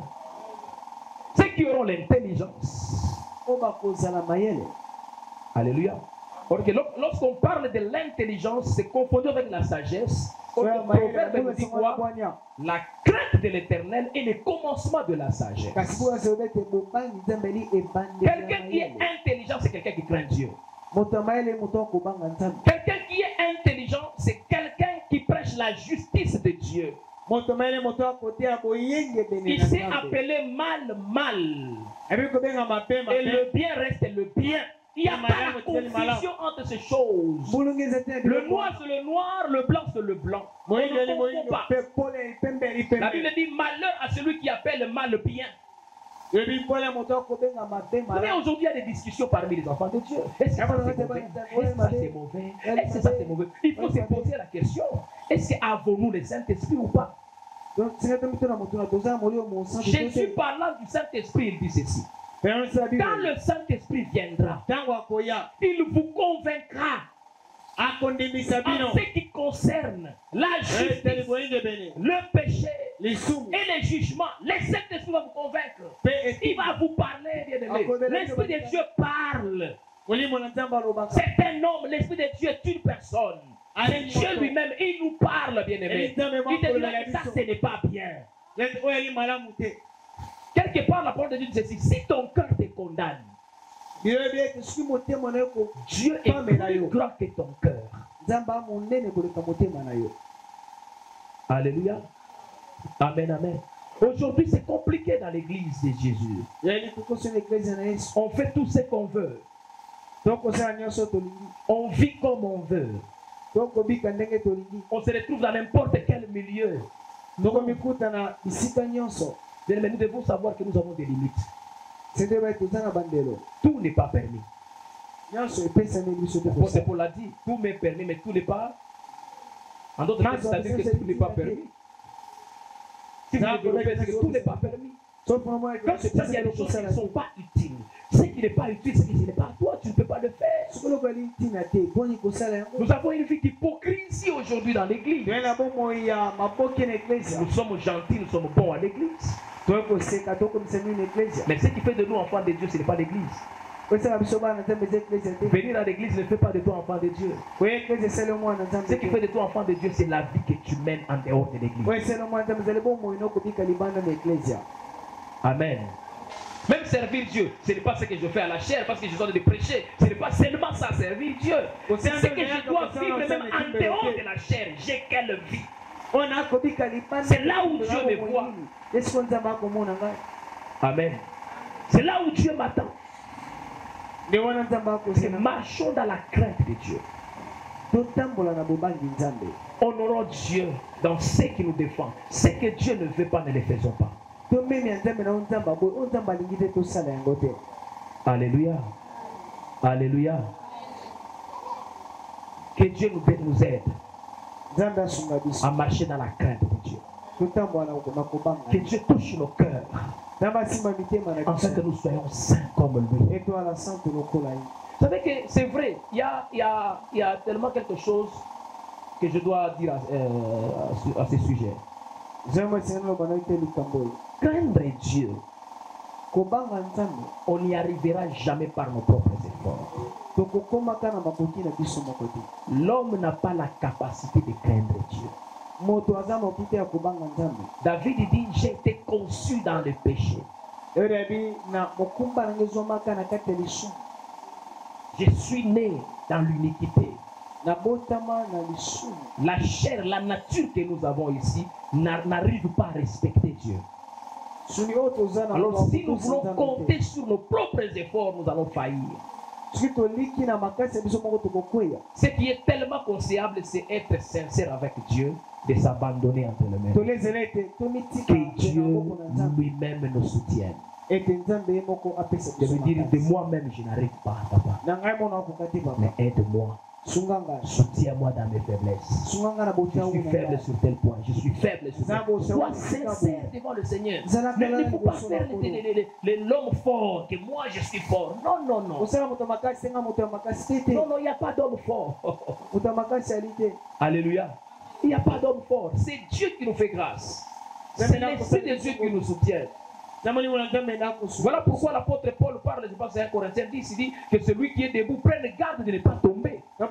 Ceux qui auront l'intelligence. Alléluia. Okay, lorsqu'on parle de l'intelligence, c'est confondu avec la sagesse. Le proverbe nous dit quoi? La crainte de l'Éternel est le commencement de la sagesse. Quelqu'un qui est intelligent, c'est quelqu'un qui craint Dieu. Quelqu'un qui est intelligent, c'est quelqu'un qui prêche la justice de Dieu. Il s'est appelé mal. Et le bien reste le bien. Il n'y a pas de confusion entre ces choses. Le noir c'est le noir, le blanc c'est le blanc. On ne confond pas. La Bible dit malheur à celui qui appelle mal bien. Mais aujourd'hui il y a des discussions parmi les enfants de Dieu. Est-ce que ça c'est mauvais? Est-ce que ça c'est mauvais? Il faut se poser la question. Est-ce qu'avons-nous le Saint-Esprit ou pas? Jésus parlant du Saint-Esprit, il dit ceci. Quand le Saint-Esprit viendra, il vous convaincra en ce qui concerne la justice, le péché et les jugements. Le Saint-Esprit va vous convaincre. Il va vous parler, bien-aimé. L'Esprit de Dieu parle. C'est un homme, l'Esprit de Dieu est une personne. C'est Dieu lui-même, il nous parle, bien-aimé. Il te dit, ça ce n'est pas bien. Quelque part, la parole de Dieu dit ceci: si ton cœur te condamne, Dieu est plus grand que ton cœur. Alléluia. Amen, amen. Aujourd'hui, c'est compliqué dans l'église de Jésus. On fait tout ce qu'on veut. On vit comme on veut. On se retrouve dans n'importe quel milieu. Mais nous devons savoir que nous avons des limites. Tout n'est pas permis. C'est pour l'a dit, tout m'est permis, mais tout n'est pas. En d'autres termes, c'est-à-dire que tout n'est pas permis. Si vous développez, c'est que tout n'est pas permis. Quand tu sais qu'il y a des choses qui ne sont pas utiles, ce qui n'est pas utile, c'est que ce n'est pas à toi, tu ne peux pas le faire. Nous avons une vie d'hypocrisie aujourd'hui dans l'église. Nous sommes gentils, nous sommes bons à l'église. Mais ce qui fait de nous enfants de Dieu, ce n'est pas l'église. Venir à l'église ne fait pas de toi enfant de Dieu. Ce qui fait de toi enfant de Dieu, c'est la vie que tu mènes en dehors de l'église. Amen. Même servir Dieu, ce n'est pas ce que je fais à la chair parce que je dois de prêcher. Ce n'est pas seulement ça, servir Dieu. C'est ce que je dois vivre même en dehors de la chair. J'ai quelle vie. C'est là où Dieu me voit. Amen. C'est là où Dieu m'attend. Marchons dans la crainte de Dieu. Honorons Dieu dans ce qui nous défend. Ce que Dieu ne veut pas, ne le faisons pas. Alléluia. Alléluia. Que Dieu nous aide à marcher dans la crainte de Dieu. Que Dieu touche nos cœurs afin que nous soyons saints comme lui. Vous savez que c'est vrai, il y a tellement quelque chose que je dois dire à ce sujet. Craindre Dieu, on n'y arrivera jamais par nos propres efforts. L'homme n'a pas la capacité de craindre Dieu. David dit, j'ai été conçu dans le péché. Je suis né dans l'iniquité. La chair, la nature que nous avons ici n'arrive pas à respecter Dieu. Alors si nous voulons compter sur nos propres efforts, nous allons faillir. Ce qui est tellement conseillable, c'est être sincère avec Dieu, de s'abandonner entre les mains. Que Dieu lui-même nous soutienne. De me dire, de moi-même, je n'arrive pas, papa. Mais aide-moi. Soutiens-moi dans mes faiblesses. Je suis faible sur tel point. Je suis faible sur tel point. Sois sincère devant le Seigneur. Mais il ne faut pas faire l'homme fort, que moi je suis fort. Non, non, non. Non, non, il n'y a pas d'homme fort. Alléluia. Il n'y a pas d'homme fort. C'est Dieu qui nous fait grâce. C'est l'Esprit de Dieu qui nous soutient. Voilà pourquoi l'apôtre Paul parle, je pense que c'est 1 Corinthiens 10, il dit que celui qui est debout prenne garde de ne pas tomber. Qu'il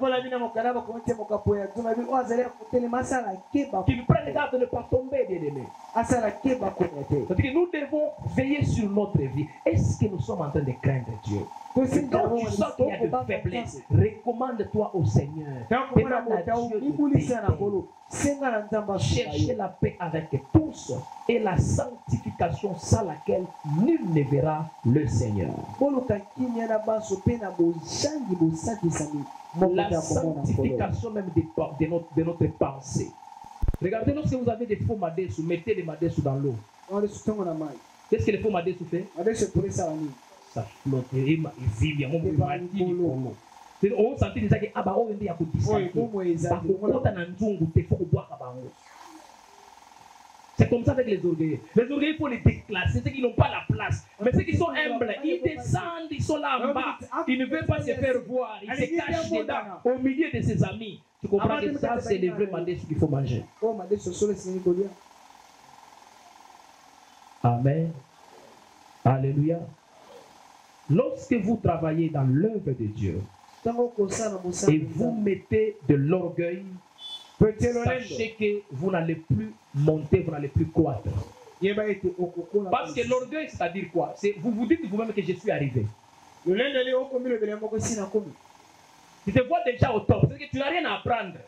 prenne garde de ne pas tomber, bien-aimé. C'est-à-dire que nous devons veiller sur notre vie. Est-ce que nous sommes en train de craindre Dieu? Quand tu sens qu'il y a de faiblesse, recommande-toi au Seigneur. Demande à Dieu de t'aider. Cherchez la paix avec tous et la sanctification sans laquelle nul ne verra le Seigneur. La sanctification même de notre pensée. Regardez, lorsque vous avez des faux madessus, mettez les madessus dans l'eau. Qu'est-ce que les faux madessus fait? Ça flotte, il vit bien, on sentit déjà que ah bah on vient à côté c'est comme ça avec les orgueilleux. Les orgueilleux, il faut les déclasser, ceux qui n'ont pas la place. Mais ceux qui sont humbles, ils descendent, ils sont là en bas. Ils ne veulent pas se faire voir. Ils se cachent dedans, au milieu de ses amis. Tu comprends que ça, c'est les vrais madessus qu'il faut manger. Amen. Alléluia. Lorsque vous travaillez dans l'œuvre de Dieu et vous mettez de l'orgueil, sachez que vous n'allez plus monter, vous n'allez plus croître. Parce que l'orgueil, c'est-à-dire quoi? Vous vous dites vous-même que je suis arrivé. Tu te vois déjà au top, c'est que tu n'as rien à apprendre.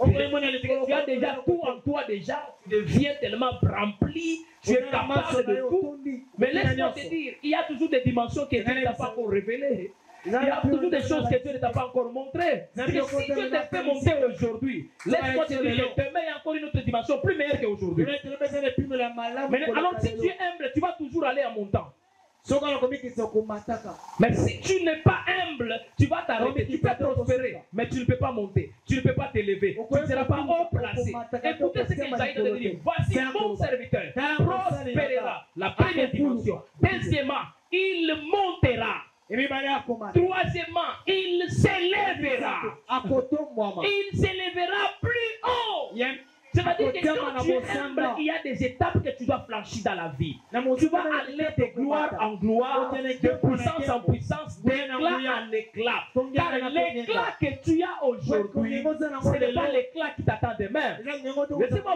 Tu as déjà tout en toi déjà, tu deviens tellement rempli, tu es capable de tout. Mais laisse-moi te dire, il y a toujours des dimensions que Dieu ne t'a pas encore révélées. Il y a toujours des choses que Dieu ne t'a pas encore montrées. Si Dieu te fait monter aujourd'hui, laisse-moi te dire que demain il y a encore une autre dimension plus meilleure qu'aujourd'hui. Mais alors si tu es humble, tu vas toujours aller en montant. Mais si tu n'es pas humble, tu vas t'arrêter. Tu peux prospérer, mais tu ne peux pas monter. Tu ne peux pas t'élever. Tu ne seras pas haut placé. Écoutez ce que Isaïe te dit. Voici mon serviteur prospérera. La première dimension. Deuxièmement, il montera. Troisièmement, il s'élèvera. Il s'élèvera plus haut. C'est-à-dire que quand tu es humble, il y a des étapes que tu dois franchir dans la vie. Tu vas aller de gloire en gloire, de puissance en puissance, d'éclat en éclat. Car l'éclat que tu as aujourd'hui, ce n'est pas l'éclat qui t'attend demain. Laissez-moi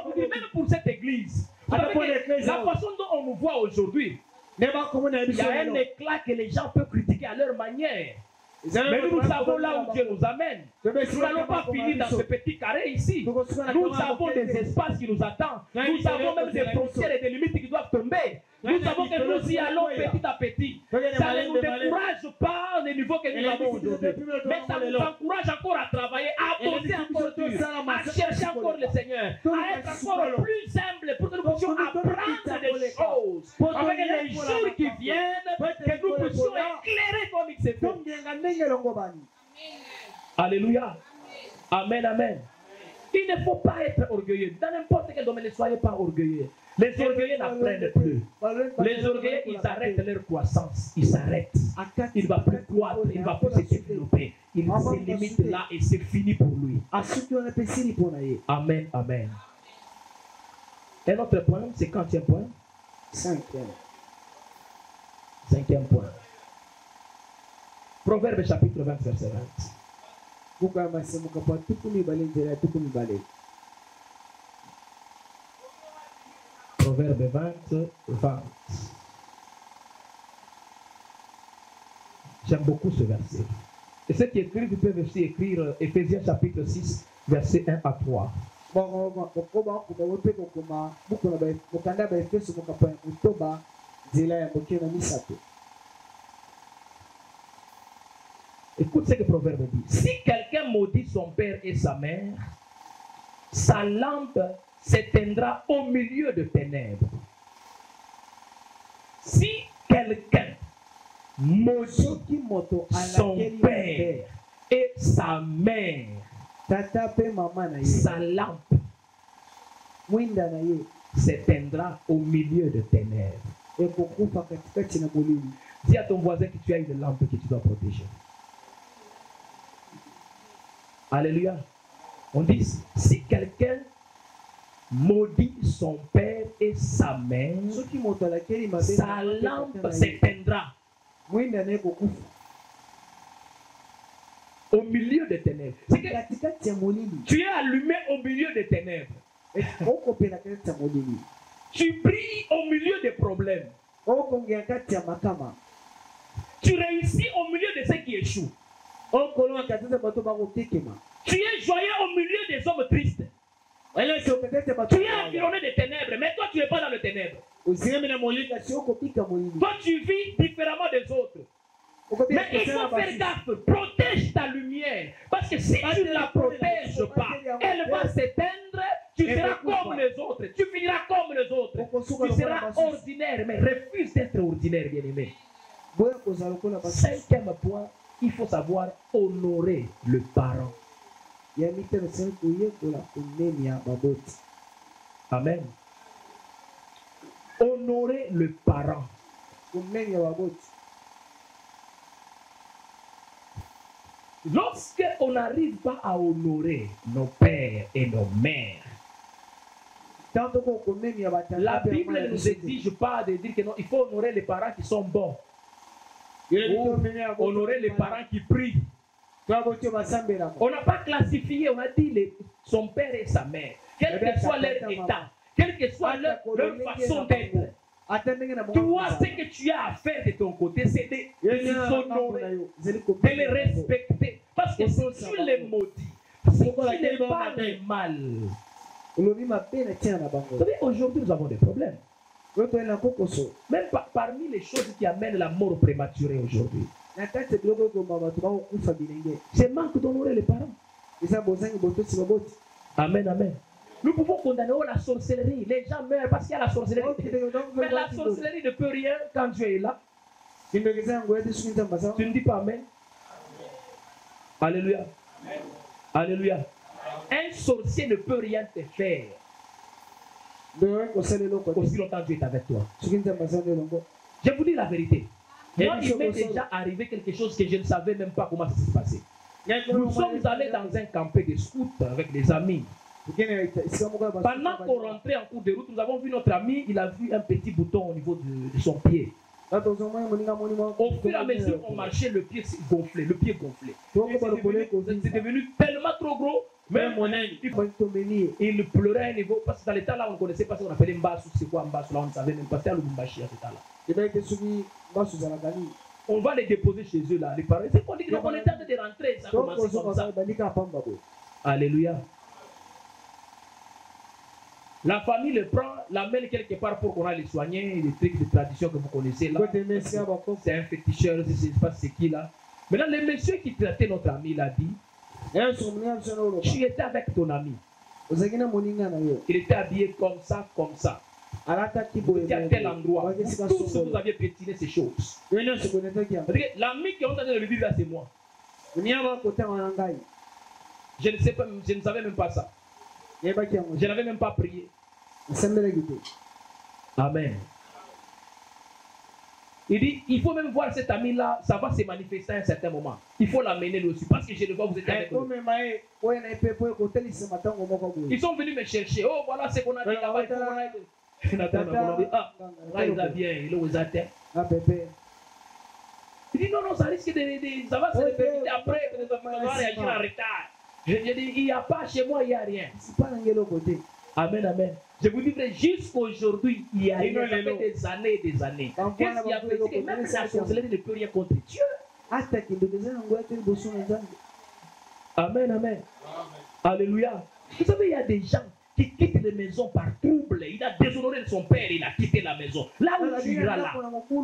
vous dire, même pour cette église, la façon dont on nous voit aujourd'hui, il y a un éclat que les gens peuvent critiquer à leur manière. Mais nous savons là où Dieu nous amène. Nous n'allons pas finir dans ce petit carré ici. Nous avons des espaces qui nous attendent. Nous avons même des frontières et des limites qui doivent tomber. Nous savons que nous y allons petit à petit. Ça ne nous décourage pas au niveau que nous avons aujourd'hui. Mais ça nous encourage encore à travailler, à poser encore dur, à chercher encore le Seigneur, à être encore plus humble pour que nous puissions apprendre des choses. Avec les jours qui viennent, que nous puissions éclairer comme il se fait. Alléluia. Amen, amen. Il ne faut pas être orgueilleux. Dans n'importe quel domaine, ne soyez pas orgueilleux. Les orgueilleux n'apprennent plus. Les orgueilleux, ils arrêtent leur croissance. Ils s'arrêtent. Il ne va plus croître. Il ne va plus se développer. Il se limite là et c'est fini pour lui. Amen, amen. Un autre point, c'est 40e point. Cinquième point. Proverbe chapitre 20, verset 20. Proverbe 20. J'aime beaucoup ce verset. Et ceux qui écrivent, ils peuvent aussi écrire Éphésiens chapitre 6, verset 1 à 3. Écoute ce que le Proverbe dit. Si quelqu'un maudit son père et sa mère, sa lampe s'éteindra au milieu de ténèbres. Si quelqu'un maudit son père et sa mère, tata pe mama na ye sa lampe mwinda na ye s'éteindra au milieu de ténèbres. ekokufa katikati na molili. Dis à ton voisin que tu as une lampe que tu dois protéger. Alléluia. On dit, si quelqu'un maudit son père et sa mère, sa lampe s'éteindra mwinda na ekokufa au milieu des ténèbres. C'est que katikati ya molili. tu es allumé au milieu des ténèbres. okopela kati ya molili. Tu brilles au milieu des problèmes. okongea kati ya makama. Tu réussis au milieu de ceux qui échouent. okolonga kati ya bato bakotekema. Tu es joyeux au milieu des hommes tristes. Tu es environné de ténèbres, mais toi tu n'es pas dans le ténèbre. Toi tu vis différemment des autres. Mais il faut faire gaffe, protège ta lumière. Parce que si tu ne la protèges pas, elle va s'éteindre, tu seras comme les autres. Tu finiras comme les autres. Tu seras ordinaire, mais refuse d'être ordinaire, bien-aimé. Cinquième point, il faut savoir honorer le parent. Amen. Honorer le parent. Lorsque on n'arrive pas à honorer nos pères et nos mères, la Bible ne nous exige pas de dire que non, il faut honorer les parents qui sont bons. Honorer les parents qui prient. On n'a pas classifié, on a dit son père et sa mère, quel que soit leur état, quelle que soit leur façon d'être. Toi, ce que tu as à faire de ton côté, c'est de les honorer, de les respecter. Parce que si tu les maudis, si tu les parles mal, vous savez, aujourd'hui nous avons des problèmes. Même parmi les choses qui amènent la mort prématurée aujourd'hui, c'est manque d'honorer les parents. Amen, amen. Nous pouvons condamner la sorcellerie. Les gens meurent parce qu'il y a la sorcellerie. Mais la sorcellerie ne peut rien quand Dieu est là. Tu ne dis pas amen. Alléluia. Alléluia. Un sorcier ne peut rien te faire aussi longtemps que Dieu est avec toi. Je vous dis la vérité. Moi, il m'est déjà arrivé quelque chose que je ne savais même pas comment ça s'est passé. Nous sommes allés dans un campé de scouts avec des amis. Pendant qu'on rentrait en cours de route, nous avons vu notre ami, il a vu un petit bouton au niveau de son pied. Au fur et à mesure qu'on marchait, le pied gonflait, le pied gonflait. C'est devenu tellement trop gros, même mon ami, il pleurait à un niveau, parce que dans les temps là, on ne connaissait pas ce qu'on appelait Mbassou, c'est quoi Mbassou, là on ne savait même pas, c'était à Lubumbashi à ce temps-là. On va les déposer chez eux là, les parents. C'est qu'on dit qu'on est en train de rentrer, ça commence comme ça. Alléluia. La famille le prend, l'amène quelque part pour qu'on aille les soigner, les trucs de tradition que vous connaissez là. C'est un féticheur, je ne sais pas c'est qui là. Maintenant, le monsieur qui traitait notre ami l'a dit, tu étais avec ton ami. Il était habillé comme ça, comme ça. Vous étiez à tel endroit. Tous vous aviez pétiné ces choses. L'ami qui est en train de le vivre là, c'est moi. Je ne sais pas, je ne savais même pas ça. Je n'avais même pas prié. Amen. Il dit, il faut même voir cet ami-là, ça va se manifester à un certain moment. Il faut l'amener lui aussi, parce que je le vois, vous êtes avec nous. Ils sont venus me chercher. Oh, voilà ce qu'on a dit là-bas. Ah, il va bien, il est aux atteints. Il dit, non, ça risque de ça va se répéter après, que nous allons réagir en retard. Je dis, il n'y a pas chez moi, il n'y a rien. Amen, amen. Je vous dis que jusqu'aujourd'hui, il y a eu des années et des années. Qu'est-ce qui a fait que même la sorcellerie ne peut rien contre Dieu? Amen, amen. Alléluia. Vous savez, il y a des gens qui quittent les maisons par trouble. Il a déshonoré son père, il a quitté la maison. Là où tu iras là,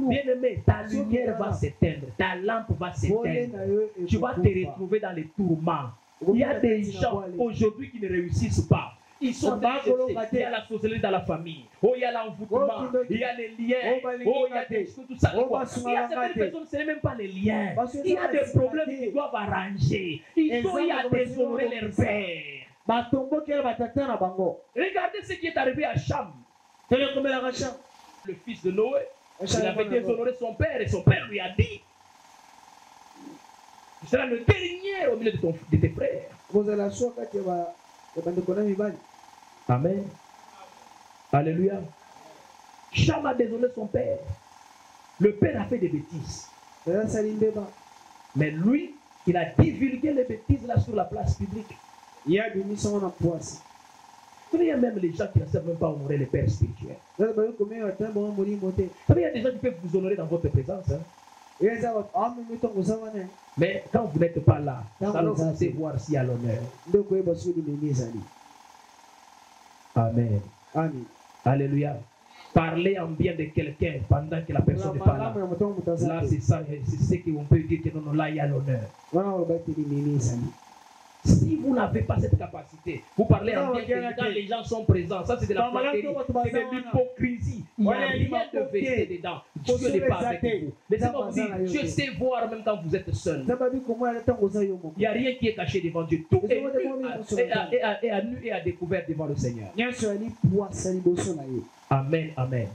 bien aimé, ta lumière va s'éteindre, ta lampe va s'éteindre. Tu vas te retrouver dans les tourments. Il y a des gens aujourd'hui qui ne réussissent pas. ils sont en train de chercher. Il y a la sorcellerie dans la famille. Oh, il y a l'envoûtement. Il y a les liens. Oh, il y a des choses, tout ça. Il y a certaines personnes, ce n'est même pas les liens. Il y a des problèmes qu'ils doivent arranger. Ils sont à déshonorer leur père. Regardez ce qui est arrivé à Cham. Le fils de Noé. Il avait déshonoré son père et son père lui a dit: tu seras le dernier au milieu de tes frères. Amen. Alléluia. Cham a déshonoré son père. Le père a fait des bêtises. Mais lui, il a divulgué les bêtises là sur la place publique. Il y a même les gens qui ne savent même pas honorer les pères spirituels. Il y a des gens qui peuvent vous honorer dans votre présence. Hein? Mais quand vous n'êtes pas là, alors vous savez voir s'il y a l'honneur. Amen. Amen. Alléluia. Parler en bien de quelqu'un pendant que la personne n'est pas là. Là, c'est ça, c'est ce qu'on peut dire que non, là, il y a l'honneur. Si vous n'avez pas cette capacité, vous parlez en bien quand les gens sont présents. Ça, c'est de la flatterie, c'est de l'hypocrisie. Il n'y a rien de vérité dedans. Dieu n'est pas avec vous. Laissez-moi vous dire, Dieu sait voir même quand vous êtes seul. Il n'y a rien qui est caché devant Dieu. Tout est nu et à découvert devant le Seigneur. Amen, amen.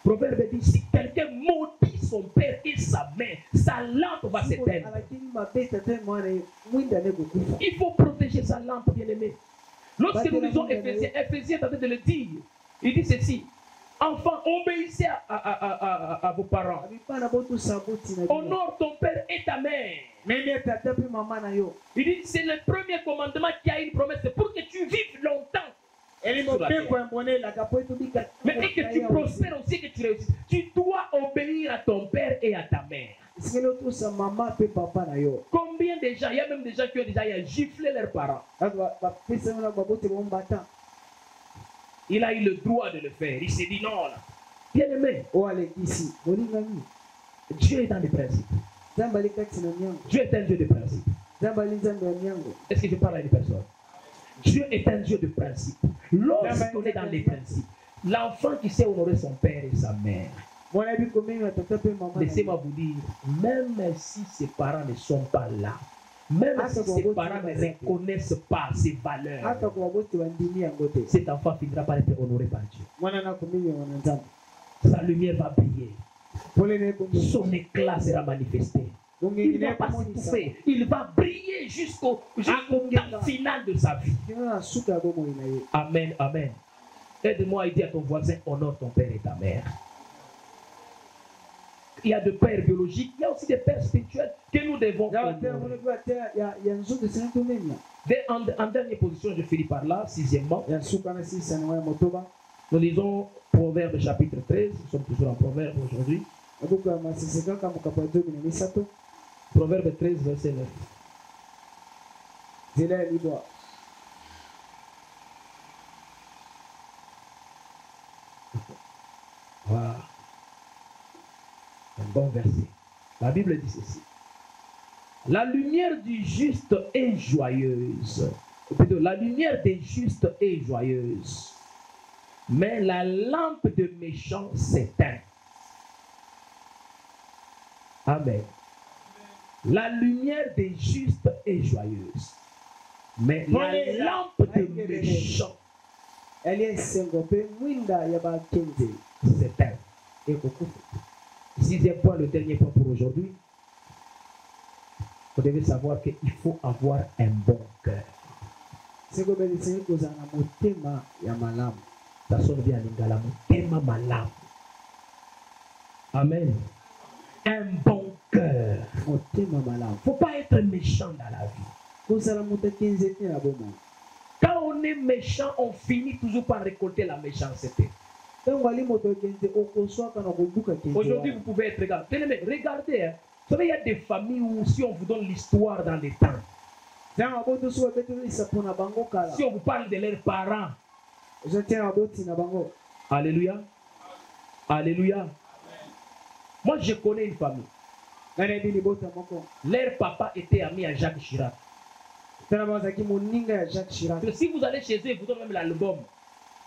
Proverbe dit, si quelqu'un maudit son père et sa mère, sa lampe va s'éteindre. Il faut protéger sa lampe, bien-aimé. Lorsque nous lisons Éphésiens est en train de le dire. Il dit ceci: enfants, obéissez à vos parents. Honore ton père et ta mère. Il dit, c'est le premier commandement qui a une promesse, c'est pour que tu vives longtemps. Mais et que tu prospères aussi, que tu réussisses. Tu dois obéir à ton père et à ta mère. Combien de gens, il y a même des gens qui ont déjà giflé leurs parents. Il a eu le droit de le faire. Il s'est dit non. Là. Bien aimé. Dieu est dans les principes. Dieu est un Dieu de principes. Est-ce que je parle à une personne? Dieu est un Dieu de principes. Lorsqu'on est dans les principes, l'enfant qui sait honorer son père et sa mère, laissez-moi vous dire, même si ses parents ne sont pas là, même si ses parents ne reconnaissent pas ses valeurs, cet enfant finira par être honoré par Dieu. Sa lumière va briller. Son éclat sera manifesté. Il ne va pas s'étouffer. Il va briller jusqu'au temps final de sa vie. Amen, amen. Aide-moi à dire à ton voisin, honore ton père et ta mère. Il y a des pères biologiques, il y a aussi des pères spirituels que nous devons honorer. En dernière position, je finis par là, sixièmement. Nous lisons Proverbe chapitre 13. Nous sommes toujours en Proverbe aujourd'hui. Proverbe 13, verset 9. Voilà. Un bon verset. La Bible dit ceci. La lumière du juste est joyeuse. Plutôt, la lumière des justes est joyeuse. Mais la lampe de méchants s'éteint. Amen. La lumière des justes est joyeuse. Mais la lampe de méchants s'éteint. Sixième point, le dernier point pour aujourd'hui. Vous devez savoir qu'il faut avoir un bon cœur. Ça sonne bien lingala, motema malamu. Amen. Un bon cœur. Il ne faut pas être méchant dans la vie. Quand on est méchant, on finit toujours par récolter la méchanceté. Aujourd'hui, vous pouvez être regardé. Regardez, hein. Vous savez, il y a des familles où si on vous donne l'histoire dans les temps, si on vous parle de leurs parents, alléluia, alléluia. Moi, je connais une famille. Leur papa était ami à Jacques Chirac. tala bazaki moninga ya Jacques Chirac. Parce que si vous allez chez eux, ils vous donnent même l'album.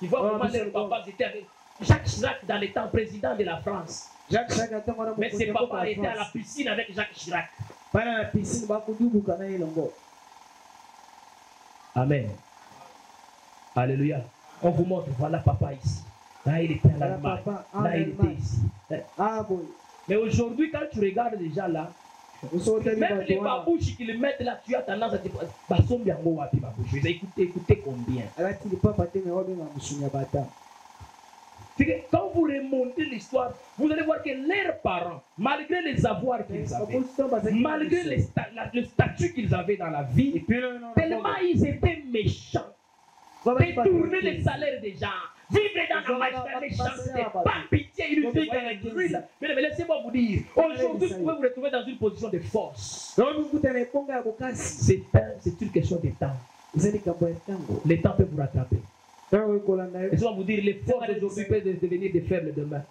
Ils voient comment leur papa était avec Jacques Chirac dans les temps président de la France. Jacques Chirac atango na Mais ses papas étaient à la piscine avec Jacques Chirac. Bana la piscine ba kudubuka na elongo. Amen. Alléluia. On vous montre, voilà papa ici. Là, il était à l'Allemagne. Là, il était ici. Ah bon. Mais aujourd'hui, quand tu regardes déjà là, même les babouches qu'ils mettent là, tu as tendance à te dire, écoutez combien. C'est que quand vous remontez l'histoire, vous allez voir que leurs parents, malgré les avoirs qu'ils avaient, malgré le statut qu'ils avaient dans la vie, tellement ils étaient méchants, détourner les salaires des gens, vivre dans la méchanceté, pas pitié, ils nous disent mais laissez-moi vous dire, aujourd'hui vous pouvez vous retrouver dans une position de force. C'est une question de temps. Le temps peut vous rattraper. Laissez-moi vous dire, les forts d'aujourd'hui peuvent devenir des faibles demain.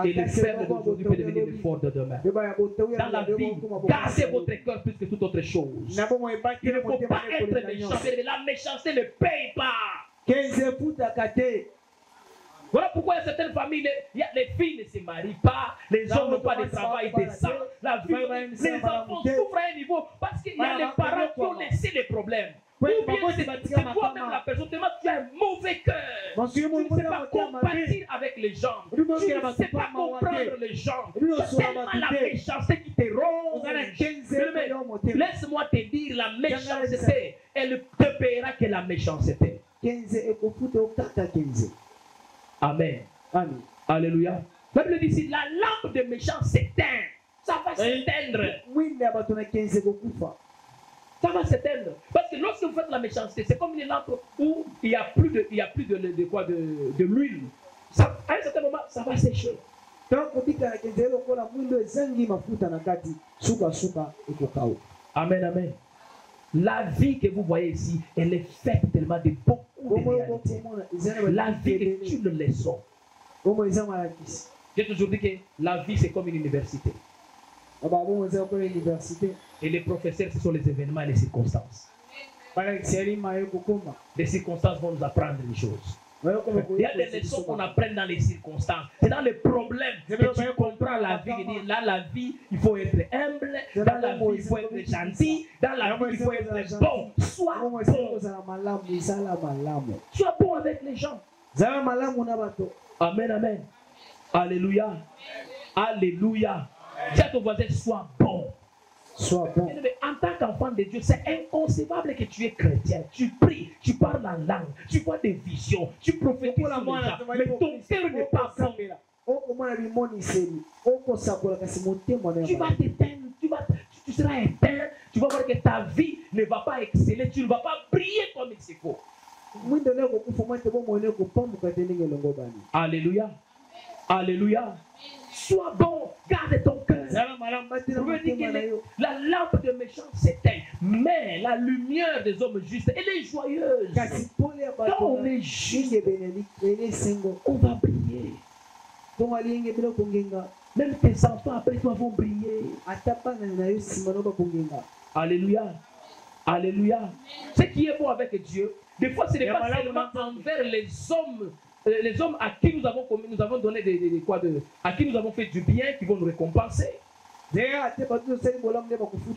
Et les faibles d'aujourd'hui peuvent devenir des forts de demain. Dans la vie, gardez votre cœur plus que toute autre chose. Il ne faut pas être méchant. La méchanceté ne paye pas. Voilà pourquoi il y a certaines familles, les filles ne se marient pas, les hommes n'ont pas de travail décent, la vie, les enfants souffrent à un niveau parce qu'il y a les parents qui ont laissé les problèmes. Ou bien c'est toi-même la personne, tellement tu as un mauvais cœur. Tu ne sais pas compatir avec les gens. Tu ne sais pas comprendre les gens. Tu as tellement la méchanceté qui te ronge. Laisse-moi te dire, la méchanceté, elle ne te paiera que la méchanceté. Amen. Amen. Alléluia. La Bible dit ici, la lampe des méchants s'éteint. Ça va s'éteindre. Ça va s'éteindre. Parce que lorsque vous faites la méchanceté, c'est comme une lampe où il n'y a plus de l'huile. À un certain moment, ça va sécher. Amen, amen. La vie que vous voyez ici, elle est faite tellement de beaucoup de réalités. La vie est une leçon. J'ai toujours dit que la vie c'est comme une université. Et les professeurs, ce sont les événements et les circonstances. Les circonstances vont nous apprendre des choses. Il y a des leçons qu'on apprend dans les circonstances. C'est dans les problèmes que tu comprends la vie. Là, la vie, il faut être humble. Dans la vie, il faut être gentil. Dans la vie, il faut être bon. Sois bon. Sois bon avec les gens. Amen, amen. Alléluia. Alléluia. Dis à ton voisin, sois bon. Sois bon. En tant qu'enfant de Dieu, c'est inconcevable que tu es chrétien. Tu pries, tu parles en langue, tu vois des visions, tu prophétises sur les gens, mais ton cœur n'est pas bon. Tu vas t'éteindre, tu seras éteint, tu vas voir que ta vie ne va pas exceller, tu ne vas pas briller comme il se faut. Alléluia. Alléluia. Sois bon, garde ton cœur. La lampe des méchants s'éteint, mais la lumière des hommes justes, elle est joyeuse. Quand on est juste, on va briller. Même tes enfants après toi vont briller. Alléluia. Alléluia. Ce qui est bon avec Dieu, des fois ce n'est pas seulement envers les hommes à qui nous avons donné à qui nous avons fait du bien qui vont nous récompenser.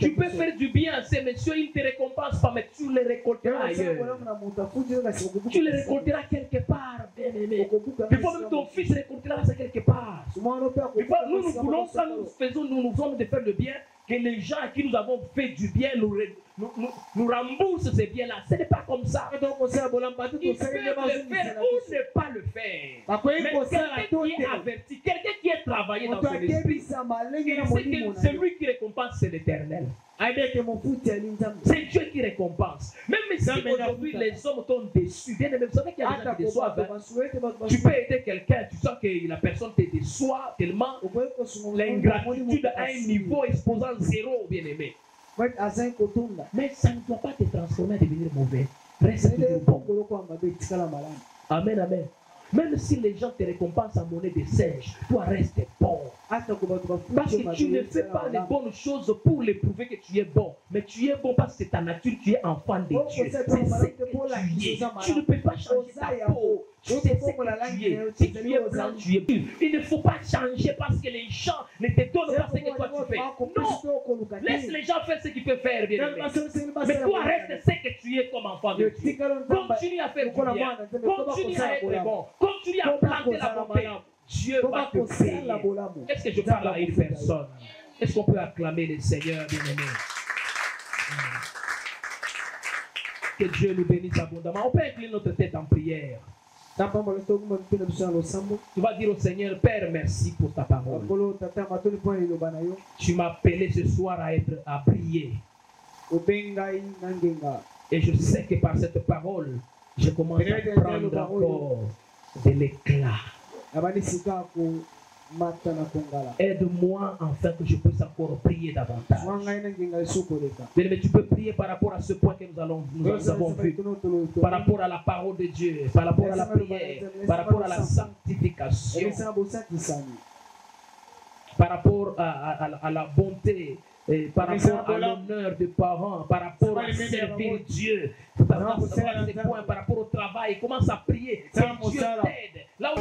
Tu peux faire du bien à ces messieurs, ils ne te récompensent pas, mais tu les récolteras ailleurs. Tu les récolteras quelque part, bien aimé. Des fois même ton fils récoltera ça quelque part. Des fois, nous voulons, quand nous sommes de faire le bien, que les gens à qui nous avons fait du bien nous remboursent ces biens-là. Ce n'est pas comme ça. Ils peuvent le faire ou ne pas le faire. Mais quelqu'un qui est averti, quelqu'un qui est travaillé dans son esprit, il sait que celui qui récompense, c'est l'Éternel. C'est Dieu qui récompense. Même si aujourd'hui les hommes t'ont déçu, bien aimé, vous savez qu'il y a des gens qui déçoivent. Tu peux aider quelqu'un, tu sens que la personne te déçoit tellement l'ingratitude à un niveau exposant zéro, bien aimé. Mais ça ne doit pas te transformer à devenir mauvais. Reste bon. Amen, amen. Même si les gens te récompensent en monnaie de singe, toi reste bon. Parce que tu ne fais pas les bonnes choses pour les prouver que tu es bon. Mais tu es bon parce que c'est ta nature, tu es enfant de Dieu. C'est ce que tu es. Tu ne peux pas changer ta peau. Tu sais ce que tu es. Si tu es blanc, tu es pur. Il ne faut pas changer parce que les gens ne te donnent pas ce que toi tu fais. Non. Laisse les gens faire ce qu'ils peuvent faire, bien aimé. Mais toi reste ce que tu es comme enfant de Dieu. Continue à faire du bien. Continue à être bon. Continue à planter la bonté. Dieu va te payer. Est-ce que je parle à une personne? Est-ce qu'on peut acclamer le Seigneur, bien-aimé? Que Dieu nous bénisse abondamment. On peut incliner notre tête en prière. Tu vas dire au Seigneur, Père, merci pour ta parole. Tu m'as appelé ce soir à prier. Et je sais que par cette parole, je commence à prendre encore de l'éclat. Aide-moi afin que je puisse encore prier davantage. Mais tu peux prier par rapport à ce point que nous avons vu. Par rapport à la parole de Dieu, par rapport à la prière, par rapport à la sanctification, par rapport à la bonté, par rapport à l'honneur des parents, par rapport à servir Dieu, par rapport au travail. Commence à prier. Que Dieu t'aide. Là où